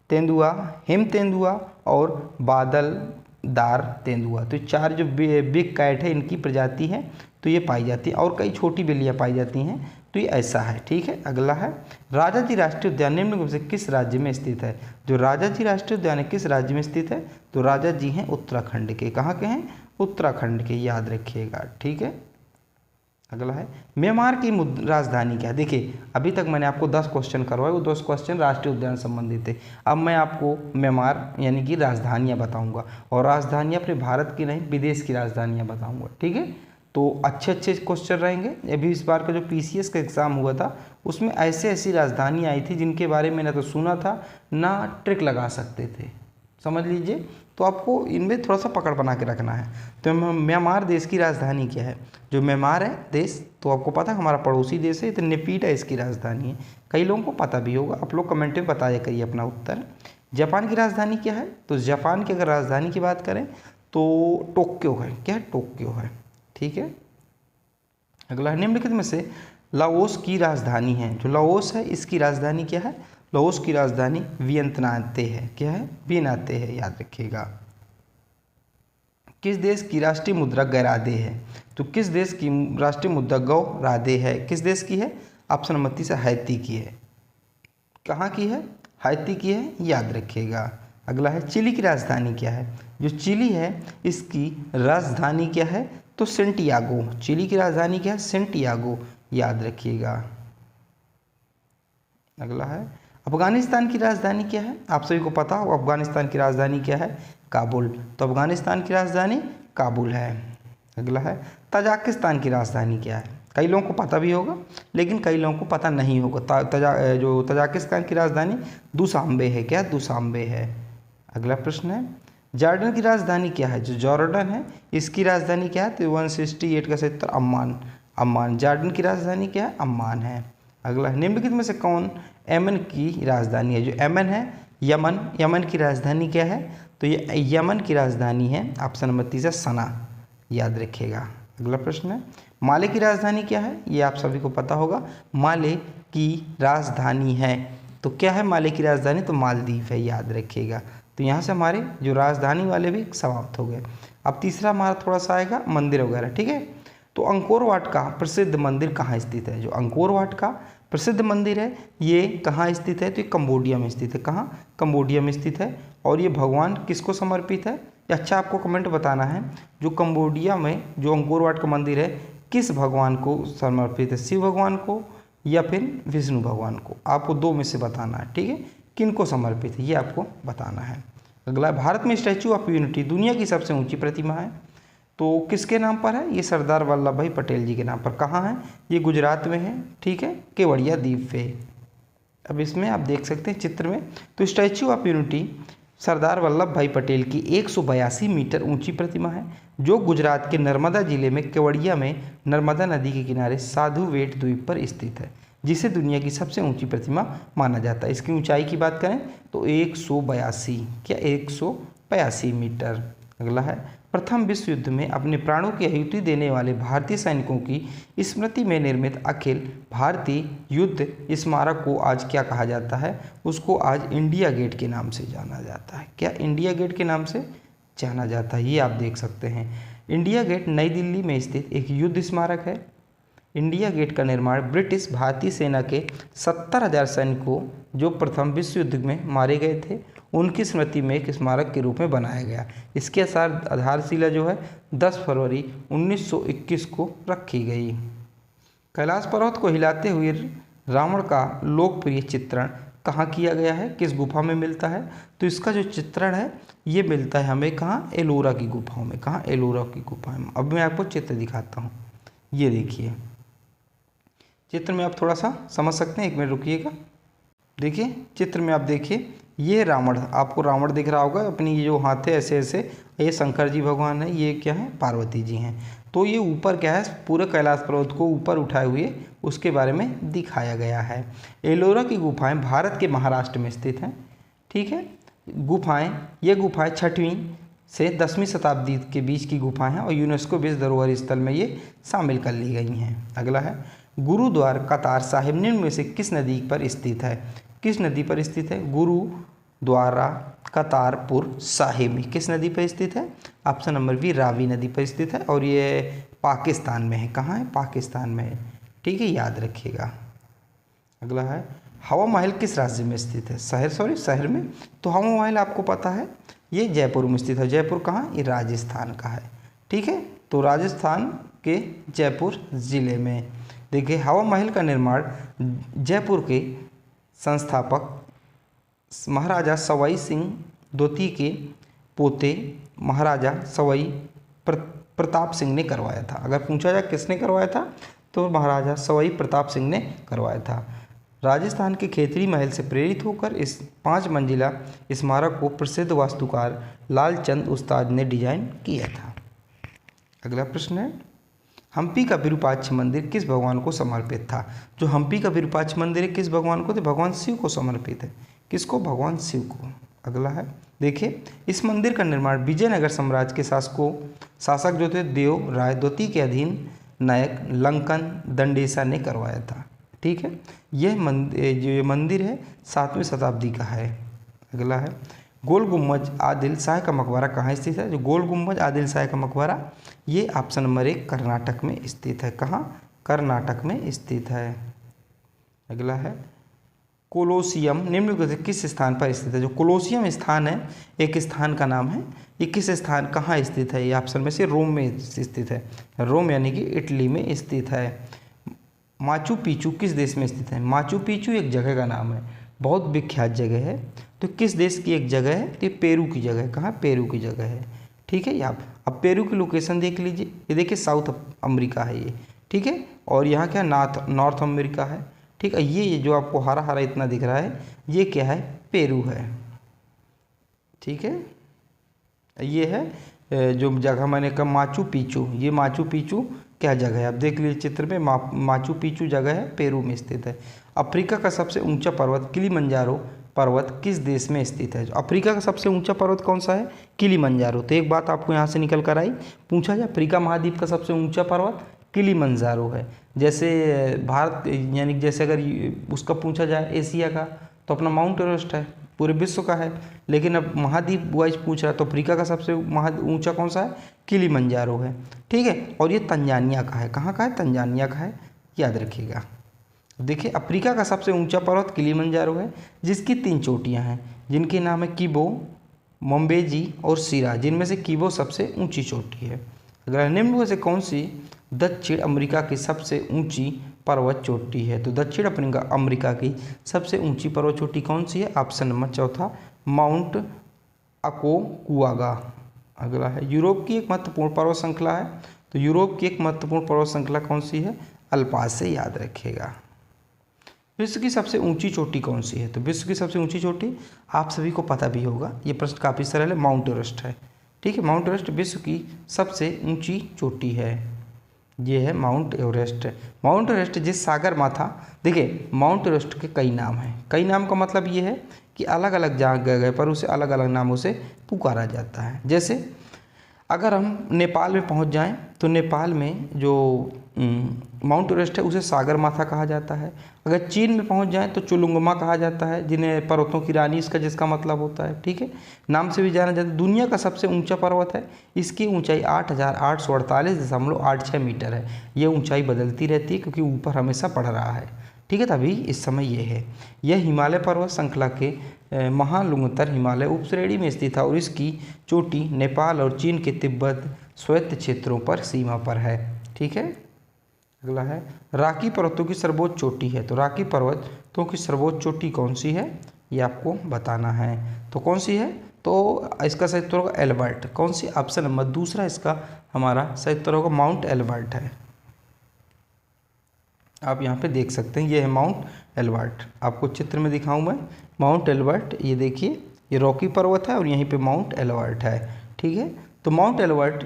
तेंदुआ, हिम तेंदुआ और बादलदार तेंदुआ। तो 4 जो बिग कैट है इनकी प्रजाति है, तो ये पाई जाती है, और कई छोटी बिल्लियाँ पाई जाती हैं। तो ये ऐसा है। ठीक है, अगला है, राजाजी राष्ट्रीय उद्यान निम्न में से किस राज्य में स्थित है? जो राजाजी राष्ट्रीय उद्यान है किस राज्य में स्थित है? तो राजाजी हैं उत्तराखंड के। कहाँ के हैं? उत्तराखंड के, याद रखिएगा। ठीक है, अगला है, म्यांमार की राजधानी क्या है? देखिए अभी तक मैंने आपको 10 क्वेश्चन करवाए, वो 10 क्वेश्चन राष्ट्रीय उद्यान संबंधित थे। अब मैं आपको म्यांमार यानी कि राजधानियाँ बताऊंगा, और राजधानियाँ अपने भारत की नहीं विदेश की राजधानियाँ बताऊंगा। ठीक है, तो अच्छे क्वेश्चन रहेंगे। अभी इस बार का जो PCS का एग्ज़ाम हुआ था उसमें ऐसी राजधानी आई थी जिनके बारे में ना तो सुना था ना ट्रिक लगा सकते थे, समझ लीजिए। तो आपको इनमें थोड़ा सा पकड़ बना के रखना है। तो म्यांमार देश की राजधानी क्या है? जो म्यांमार है देश, तो आपको पता है हमारा पड़ोसी देश है, तो नेपीड है इसकी राजधानी है। कई लोगों को पता भी होगा, आप लोग कमेंट में बताया करिए अपना उत्तर। जापान की राजधानी क्या है? तो जापान की अगर राजधानी की बात करें तो टोक्यो है। क्या है? टोक्यो है। ठीक है, अगला निम्नलिखित में से लाओस की राजधानी है। जो लाओस है इसकी राजधानी क्या है? लाओस की राजधानी वियतनाते है। क्या है? वियतनाते है, याद रखिएगा। किस देश की राष्ट्रीय मुद्रा गैरादे है? तो किस देश की राष्ट्रीय मुद्रा गौरादे है? किस देश की है? ऑप्शन नंबर 30 हैती की है। कहाँ की है? हैती की है, याद रखिएगा। अगला है, चिली की राजधानी क्या है? जो चिली है इसकी राजधानी क्या है? तो सेंटियागो। चिली की राजधानी क्या है? सेंटियागो, याद रखिएगा। अगला है, अफगानिस्तान की राजधानी क्या है? आप सभी को पता हो अफगानिस्तान की राजधानी क्या है? काबुल। तो अफगानिस्तान की राजधानी काबुल है। अगला है तजाकिस्तान की राजधानी क्या है। कई लोगों को पता भी होगा लेकिन कई लोगों को पता नहीं होगा। जो तजाकिस्तान की राजधानी दुशांबे है। क्या दुशांबे है। अगला प्रश्न है जॉर्डन की राजधानी क्या है। जो जॉर्डन है इसकी राजधानी क्या है। तो 168 का सही उत्तर अम्मान। अम्मान। जॉर्डन की राजधानी क्या है। अम्मान है। अगला निम्नलिखित में से कौन यमन की राजधानी है। जो यमन है यमन। यमन की राजधानी क्या है। तो ये यमन की राजधानी है ऑप्शन नंबर 3 सना। याद रखिएगा। अगला प्रश्न है माले की राजधानी क्या है। ये आप सभी को पता होगा। माले की राजधानी है तो क्या है माले की राजधानी। तो मालदीव है। याद रखिएगा। तो यहाँ से हमारे जो राजधानी वाले भी समाप्त हो गए। अब तीसरा हमारा थोड़ा सा आएगा मंदिर वगैरह। ठीक है। तो अंकोर वाट का प्रसिद्ध मंदिर कहाँ स्थित है। जो अंकोर वाट का प्रसिद्ध मंदिर है ये कहाँ स्थित है। तो ये कंबोडिया में स्थित है। कहाँ। कंबोडिया में स्थित है। और ये भगवान किसको समर्पित है। अच्छा आपको कमेंट बताना है जो कंबोडिया में जो अंकोर वाट का मंदिर है किस भगवान को समर्पित है। शिव भगवान को या फिर विष्णु भगवान को। आपको 2 में से बताना है। ठीक है। किन को समर्पित है ये आपको बताना है। अगला भारत में स्टैचू ऑफ यूनिटी दुनिया की सबसे ऊंची प्रतिमा है तो किसके नाम पर है। ये सरदार वल्लभ भाई पटेल जी के नाम पर। कहाँ है। ये गुजरात में है। ठीक है। केवड़िया द्वीप पे। अब इसमें आप देख सकते हैं चित्र में। तो statue of unity Sardar Vallabh भाई पटेल की 182 मीटर ऊंची प्रतिमा है जो गुजरात के नर्मदा जिले में केवड़िया में नर्मदा नदी के किनारे साधु वेट द्वीप पर स्थित है जिसे दुनिया की सबसे ऊंची प्रतिमा माना जाता है। इसकी ऊंचाई की बात करें तो 182 क्या 182 मीटर। अगला है प्रथम विश्व युद्ध में अपने प्राणों की आहुति देने वाले भारतीय सैनिकों की स्मृति में निर्मित अखिल भारतीय युद्ध स्मारक को आज क्या कहा जाता है। उसको आज इंडिया गेट के नाम से जाना जाता है। क्या इंडिया गेट के नाम से जाना जाता है। ये आप देख सकते हैं। इंडिया गेट नई दिल्ली में स्थित एक युद्ध स्मारक है। इंडिया गेट का निर्माण ब्रिटिश भारतीय सेना के 70,000 सैनिकों जो प्रथम विश्व युद्ध में मारे गए थे उनकी स्मृति में एक स्मारक के रूप में बनाया गया। इसकी आधारशिला जो है 10 फरवरी 1921 को रखी गई। कैलाश पर्वत को हिलाते हुए रावण का लोकप्रिय चित्रण कहाँ किया गया है। किस गुफा में मिलता है। तो इसका जो चित्रण है ये मिलता है हमें कहाँ एलोरा की गुफाओं में। कहाँ एलोरा की गुफा में। अब मैं आपको चित्र दिखाता हूँ। ये देखिए चित्र में आप थोड़ा सा समझ सकते हैं। 1 मिनट रुकिएगा। देखिए चित्र में आप देखिए ये रावण आपको रावण दिख रहा होगा। अपनी ये जो हाथ है ऐसे ऐसे ये शंकर जी भगवान है। ये क्या है पार्वती जी हैं। तो ये ऊपर क्या है पूरे कैलाश पर्वत को ऊपर उठाए हुए उसके बारे में दिखाया गया है। एलोरा की गुफाएं भारत के महाराष्ट्र में स्थित हैं। ठीक है। ये गुफाएं 6वीं से 10वीं शताब्दी के बीच की गुफाएं हैं और यूनेस्को विश्व धरोहर स्थल में ये शामिल कर ली गई हैं। अगला है गुरुद्वार कतार साहिब निम्न में से किस नदी पर स्थित है। किस नदी पर स्थित है। गुरुद्वारा कतारपुर साहिब किस नदी पर स्थित है। ऑप्शन नंबर बी रावी नदी पर स्थित है और ये पाकिस्तान में है। कहाँ है पाकिस्तान में है। ठीक है। याद रखिएगा। अगला है हवा महल किस राज्य में स्थित है। शहर में। तो हवा महल आपको पता है ये जयपुर में स्थित है। जयपुर कहाँ ये राजस्थान का है। ठीक है। तो राजस्थान के जयपुर ज़िले में। देखिए हवा महल का निर्माण जयपुर के संस्थापक महाराजा सवाई सिंह द्वितीय के पोते महाराजा सवाई प्रताप सिंह ने करवाया था। अगर पूछा जाए किसने करवाया था तो महाराजा सवाई प्रताप सिंह ने करवाया था। राजस्थान के खेतड़ी महल से प्रेरित होकर इस 5 मंजिला स्मारक को प्रसिद्ध वास्तुकार लालचंद उस्ताद ने डिजाइन किया था। अगला प्रश्न है हम्पी का विरूपाक्ष मंदिर किस भगवान को समर्पित था। जो हम्पी का विरूपाक्ष मंदिर है किस भगवान को। तो भगवान शिव को समर्पित है। किसको भगवान शिव को। अगला है देखिए इस मंदिर का निर्माण विजयनगर साम्राज्य के शासक जो थे देव राय द्वितीय के अधीन नायक लंकन दंडेसा ने करवाया था। ठीक है। ये मंदिर है 7वीं शताब्दी का है। अगला है गोल गुम्बज आदिल शाह का मकबरा कहाँ स्थित है। जो गोल गुम्बज आदिल शाह का मकबरा ये ऑप्शन नंबर 1 कर्नाटक में स्थित है। कहाँ कर्नाटक में स्थित है। अगला है कोलोसियम निम्नलिखित में से किस स्थान पर स्थित है। जो कोलोसियम स्थान है एक स्थान का नाम है। ये किस स्थान कहाँ स्थित है। ये ऑप्शन में से रोम में स्थित है। रोम यानी कि इटली में स्थित है। माचू पिचू किस देश में स्थित है। माचू पिचू एक जगह का नाम है। बहुत विख्यात जगह है। तो किस देश की एक जगह है। तो ये पेरू की जगह है। कहाँ पेरू की जगह है। ठीक है। अब पेरू की लोकेशन देख लीजिए, ये देखिए साउथ अमेरिका है ये, ठीक है, और यहाँ क्या नॉर्थ अमेरिका है, ठीक है। ये जो आपको हरा हरा इतना दिख रहा है ये क्या है, पेरू है, ठीक है। ये है जो जगह मैंने कहा माचू पिचू, ये माचू पिचू क्या जगह है, आप देख लीजिए चित्र में, माचू पिचू जगह है, पेरू में स्थित है। अफ्रीका का सबसे ऊंचा पर्वत किलिमंजारो पर्वत किस देश में स्थित है। अफ्रीका का सबसे ऊंचा पर्वत कौन सा है, किलिमंजारो। तो एक बात आपको यहाँ से निकल कर आई, पूछा जाए अफ्रीका महाद्वीप का सबसे ऊंचा पर्वत किलिमंजारो है। जैसे भारत यानी जैसे अगर उसका पूछा जाए एशिया का तो अपना माउंट एवरेस्ट है, पूरे विश्व का है। लेकिन अब महाद्वीप वाइज पूछ रहा है तो अफ्रीका का सबसे ऊंचा कौन सा है, किलिमंजारो है, ठीक है। और ये तंजानिया का है, कहाँ का है, तंजानिया का है, याद रखिएगा। देखिए अफ्रीका का सबसे ऊंचा पर्वत किलिमंजारो है, जिसकी 3 चोटियां हैं, जिनके नाम है किबो, मोम्बेजी और सिरा, जिनमें से किबो सबसे ऊंची चोटी है। अगर निम्न में से कौन सी दक्षिण अमेरिका की सबसे ऊंची पर्वत चोटी है, तो दक्षिण अमेरिका की सबसे ऊंची पर्वत चोटी कौन सी है, ऑप्शन नंबर चौथा माउंट अकोंकागुआ। अगला है यूरोप की एक महत्वपूर्ण पर्वत श्रृंखला है, तो यूरोप की एक महत्वपूर्ण पर्वत श्रृंखला कौन सी है, अल्पास से, याद रखिएगा। विश्व की सबसे ऊंची चोटी कौन सी है, तो विश्व की सबसे ऊंची चोटी आप सभी को पता भी होगा, ये प्रश्न काफ़ी सरल है, माउंट एवरेस्ट है, ठीक है। माउंट एवरेस्ट विश्व की सबसे ऊंची चोटी है, ये है माउंट एवरेस्ट। माउंट एवरेस्ट जिस सागर माथा, देखिए माउंट एवरेस्ट के कई नाम हैं, कई नाम का मतलब ये है कि अलग अलग जगह पर उसे अलग अलग नामों से पुकारा जाता है। जैसे अगर हम नेपाल में पहुंच जाएं तो नेपाल में जो माउंट एवरेस्ट है उसे सागर माथा कहा जाता है। अगर चीन में पहुंच जाएं तो चुलुंगमा कहा जाता है, जिन्हें पर्वतों की रानी इसका जिसका मतलब होता है, ठीक है, नाम से भी जाना जाता है। दुनिया का सबसे ऊंचा पर्वत है, इसकी ऊंचाई 8,848.86 मीटर है। ये ऊंचाई बदलती रहती है क्योंकि ऊपर हमेशा बढ़ रहा है, ठीक है, तभी इस समय ये है। यह हिमालय पर्वत श्रृंखला के महालुंगतर हिमालय उपश्रेणी में स्थित है और इसकी चोटी नेपाल और चीन के तिब्बत स्वायत्त क्षेत्रों पर सीमा पर है, ठीक है। अगला है राकी पर्वतों की सर्वोच्च चोटी है, तो राकी पर्वतों की सर्वोच्च चोटी कौन सी है, ये आपको बताना है। तो कौन सी है, तो इसका सही उत्तर होगा एल्बर्ट। कौन सी, ऑप्शन नंबर दूसरा इसका हमारा सही उत्तर होगा, माउंट एल्बर्ट है। आप यहाँ पे देख सकते हैं, ये है माउंट एल्बर्ट, आपको चित्र में दिखाऊं मैं माउंट एल्बर्ट, ये देखिए ये रॉकी पर्वत है और यहीं पे माउंट एल्बर्ट है, ठीक है। तो माउंट एल्बर्ट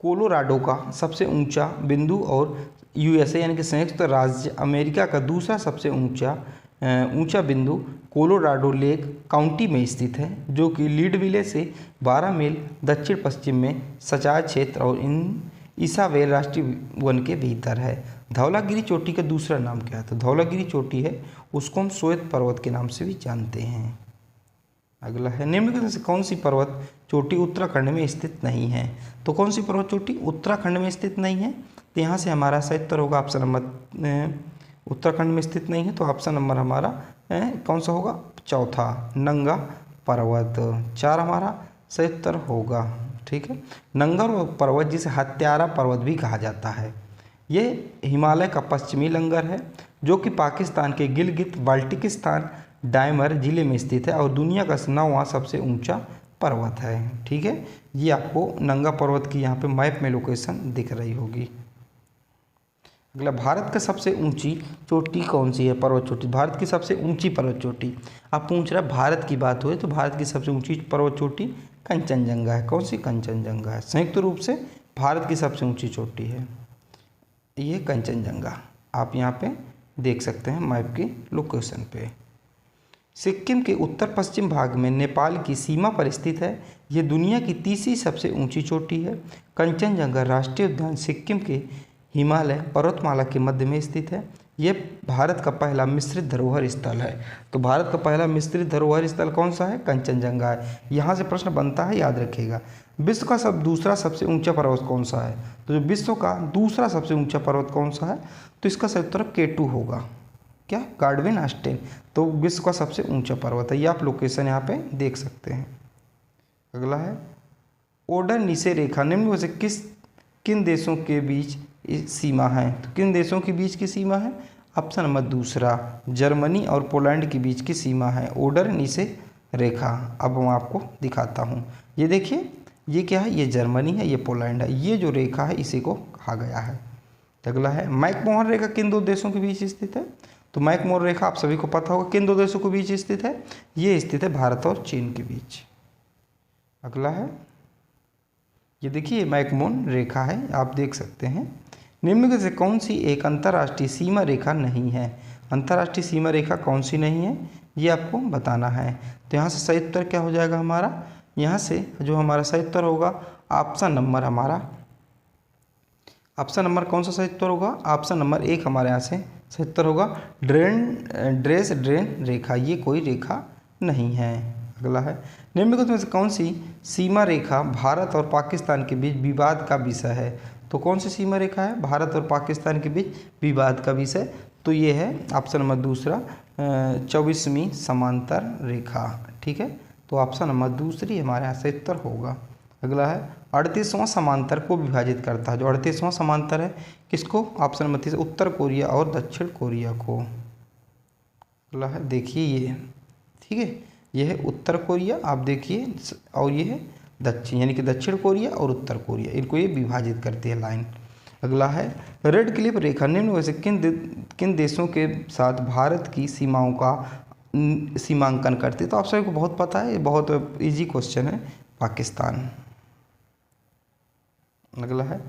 कोलोराडो का सबसे ऊंचा बिंदु और यूएसए यानी कि संयुक्त राज्य अमेरिका का दूसरा सबसे ऊंचा बिंदु कोलोराडो लेक काउंटी में स्थित है, जो कि लीडविले से 12 मील दक्षिण पश्चिम में सचार क्षेत्र और इसाबेल राष्ट्रीय वन के भीतर है। धौलागिरी चोटी का दूसरा नाम क्या है, तो धौलागिरी चोटी है उसको हम श्वेत पर्वत के नाम से भी जानते हैं। अगला है निम्न में से कौन सी पर्वत चोटी उत्तराखंड में स्थित नहीं है, तो कौन सी पर्वत चोटी उत्तराखंड में स्थित नहीं है, तो यहाँ से हमारा सही उत्तर होगा ऑप्शन नंबर उत्तराखंड में स्थित नहीं है, तो ऑप्शन नंबर हमारा कौन सा होगा, चौथा नंगा पर्वत। 4 हमारा सही उत्तर होगा, ठीक है। नंगा पर्वत जिसे हत्यारा पर्वत भी कहा जाता है, ये हिमालय का पश्चिमी लंगर है जो कि पाकिस्तान के गिलगित बाल्टिस्तान डायमर जिले में स्थित है और दुनिया का 9वां सबसे ऊंचा पर्वत है, ठीक है। ये आपको नंगा पर्वत की यहाँ पे मैप में लोकेशन दिख रही होगी। अगला भारत का सबसे ऊंची चोटी कौन सी है, पर्वत चोटी, भारत की सबसे ऊंची पर्वत चोटी। आप पूछ रहे भारत की बात हुई तो भारत की सबसे ऊंची पर्वत चोटी कंचनजंगा है। कौन सी, कंचनजंगा है, संयुक्त रूप से भारत की सबसे ऊंची चोटी है ये कंचनजंगा, आप यहाँ पे देख सकते हैं मैप की लोकेशन पे। सिक्किम के उत्तर पश्चिम भाग में नेपाल की सीमा पर स्थित है, यह दुनिया की तीसरी सबसे ऊंची चोटी है। कंचनजंगा राष्ट्रीय उद्यान सिक्किम के हिमालय पर्वतमाला के मध्य में स्थित है। यह भारत का पहला मिश्रित धरोहर स्थल है, तो भारत का पहला मिश्रित धरोहर स्थल कौन सा है, कंचनजंगा है। यहाँ से प्रश्न बनता है, याद रखिएगा। विश्व का दूसरा सबसे ऊंचा पर्वत कौन सा है, तो जो विश्व का दूसरा सबसे ऊंचा पर्वत कौन सा है, तो इसका सही उत्तर K2 होगा, क्या, गार्डविन आस्टेन। तो विश्व का सबसे ऊंचा पर्वत है, ये आप लोकेशन यहाँ पे देख सकते हैं। अगला है ओडर नीसे रेखा निम्न में से किन देशों के बीच सीमा है, तो किन देशों के बीच की सीमा है, ऑप्शन नंबर दूसरा जर्मनी और पोलैंड के बीच की सीमा है ओडर नीसे रेखा। अब मैं आपको दिखाता हूँ, ये देखिए ये क्या है, ये जर्मनी है, ये पोलैंड है। ये जो रेखा है इसी को कहा गया है। अगला है मैकमोहन रेखा किन दो देशों के बीच स्थित है? तो मैकमोहन रेखा आप सभी को पता होगा किन दो देशों के बीच स्थित है? ये स्थित है भारत और चीन के बीच। अगला है, ये देखिए मैकमोहन रेखा है, आप देख सकते हैं। निम्नलिखित से कौन सी एक अंतर्राष्ट्रीय सीमा रेखा नहीं है? अंतर्राष्ट्रीय सीमा रेखा कौन सी नहीं है, ये आपको बताना है। तो यहाँ से सही उत्तर क्या हो जाएगा हमारा? यहाँ से जो हमारा सही उत्तर होगा ऑप्शन नंबर हमारा, ऑप्शन नंबर कौन सा सही उत्तर होगा? ऑप्शन नंबर 1 हमारे यहाँ से सही उत्तर होगा ड्रेन रेखा। ये कोई रेखा नहीं है। अगला है, निम्नलिखित में से कौन सी सीमा रेखा भारत और पाकिस्तान के बीच विवाद का विषय है? तो कौन सी सीमा रेखा है भारत और पाकिस्तान के बीच विवाद का विषय? तो ये है ऑप्शन नंबर दूसरा 24वीं समांतर रेखा। ठीक है, तो ऑप्शन नंबर दूसरी हमारे यहाँ से उत्तर होगा। अगला है, 38वां समांतर को विभाजित करता है। जो 38वां समांतर है किसको? ऑप्शन नंबर 3 उत्तर कोरिया और दक्षिण कोरिया को। अगला है, देखिए ये, ठीक है, ये है उत्तर कोरिया, आप देखिए, और ये है दक्षिण, यानी कि दक्षिण कोरिया और उत्तर कोरिया, इनको ये विभाजित करती है लाइन। अगला है, रेड क्लिफ रेखा निम्न में से किन देशों के साथ भारत की सीमाओं का सीमांकन करती है? तो आप सभी को बहुत पता है, ये बहुत इजी क्वेश्चन है, पाकिस्तान। अगला है,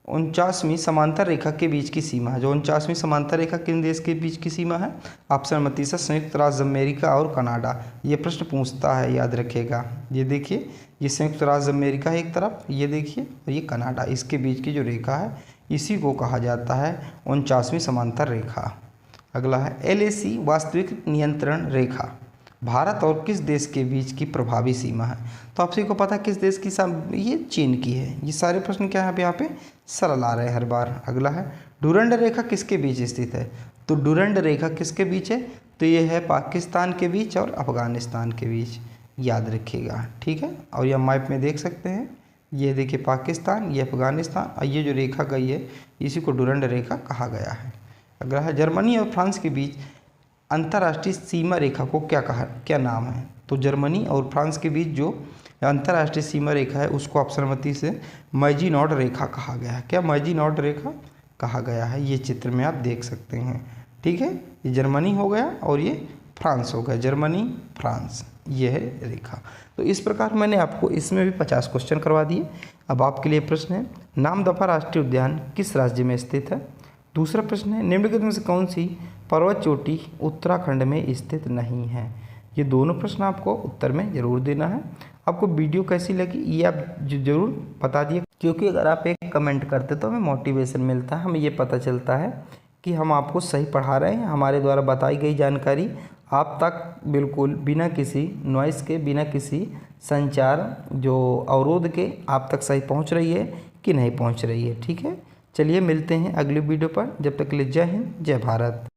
49वीं समांतर रेखा के बीच की सीमा है। जो 49वीं समांतर रेखा किन देश के बीच की सीमा है? ऑप्शन नंबर 3 संयुक्त राज्य अमेरिका और कनाडा। ये प्रश्न पूछता है, याद रखिएगा। ये देखिए, ये संयुक्त राज्य अमेरिका है एक तरफ, ये देखिए, और ये कनाडा, इसके बीच की जो रेखा है इसी को कहा जाता है 49वीं समांतर रेखा। अगला है, LAC वास्तविक नियंत्रण रेखा भारत और किस देश के बीच की प्रभावी सीमा है? तो आप सभी को पता है किस देश की ये चीन की है। ये सारे प्रश्न क्या है यहाँ पे सरल आ रहे हैं हर बार। अगला है, डुरंड रेखा किसके बीच स्थित है? तो डुरंड रेखा किसके बीच है? तो ये है पाकिस्तान के बीच और अफगानिस्तान के बीच, याद रखिएगा। ठीक है, और यह मैप में देख सकते हैं, ये देखिए पाकिस्तान, ये अफगानिस्तान, और ये जो रेखा गई है इसी को डुरंड रेखा कहा गया है। अगला है, जर्मनी और फ्रांस के बीच अंतर्राष्ट्रीय सीमा रेखा को क्या नाम है? तो जर्मनी और फ्रांस के बीच जो अंतर्राष्ट्रीय सीमा रेखा है उसको ऑप्शन नंबर 3 से मैजिनॉड रेखा कहा गया है। क्या मैजिनॉड रेखा कहा गया है? ये चित्र में आप देख सकते हैं। ठीक है, ये जर्मनी हो गया और ये फ्रांस हो गया, जर्मनी फ्रांस, ये है रेखा। तो इस प्रकार मैंने आपको इसमें भी 50 क्वेश्चन करवा दिए। अब आपके लिए प्रश्न है, नामदफा राष्ट्रीय उद्यान किस राज्य में स्थित है? दूसरा प्रश्न है, निम्नलिखित में से कौन सी पर्वत चोटी उत्तराखंड में स्थित नहीं है? ये दोनों प्रश्न आपको उत्तर में ज़रूर देना है। आपको वीडियो कैसी लगी ये आप ज़रूर बता दिए, क्योंकि अगर आप एक कमेंट करते तो हमें मोटिवेशन मिलता है, हमें ये पता चलता है कि हम आपको सही पढ़ा रहे हैं, हमारे द्वारा बताई गई जानकारी आप तक बिल्कुल बिना किसी नॉइस के, बिना किसी संचार जो अवरोध के आप तक सही पहुंच रही है कि नहीं पहुंच रही है। ठीक है, चलिए मिलते हैं अगले वीडियो पर, जब तक के लिए जय हिंद, जय भारत।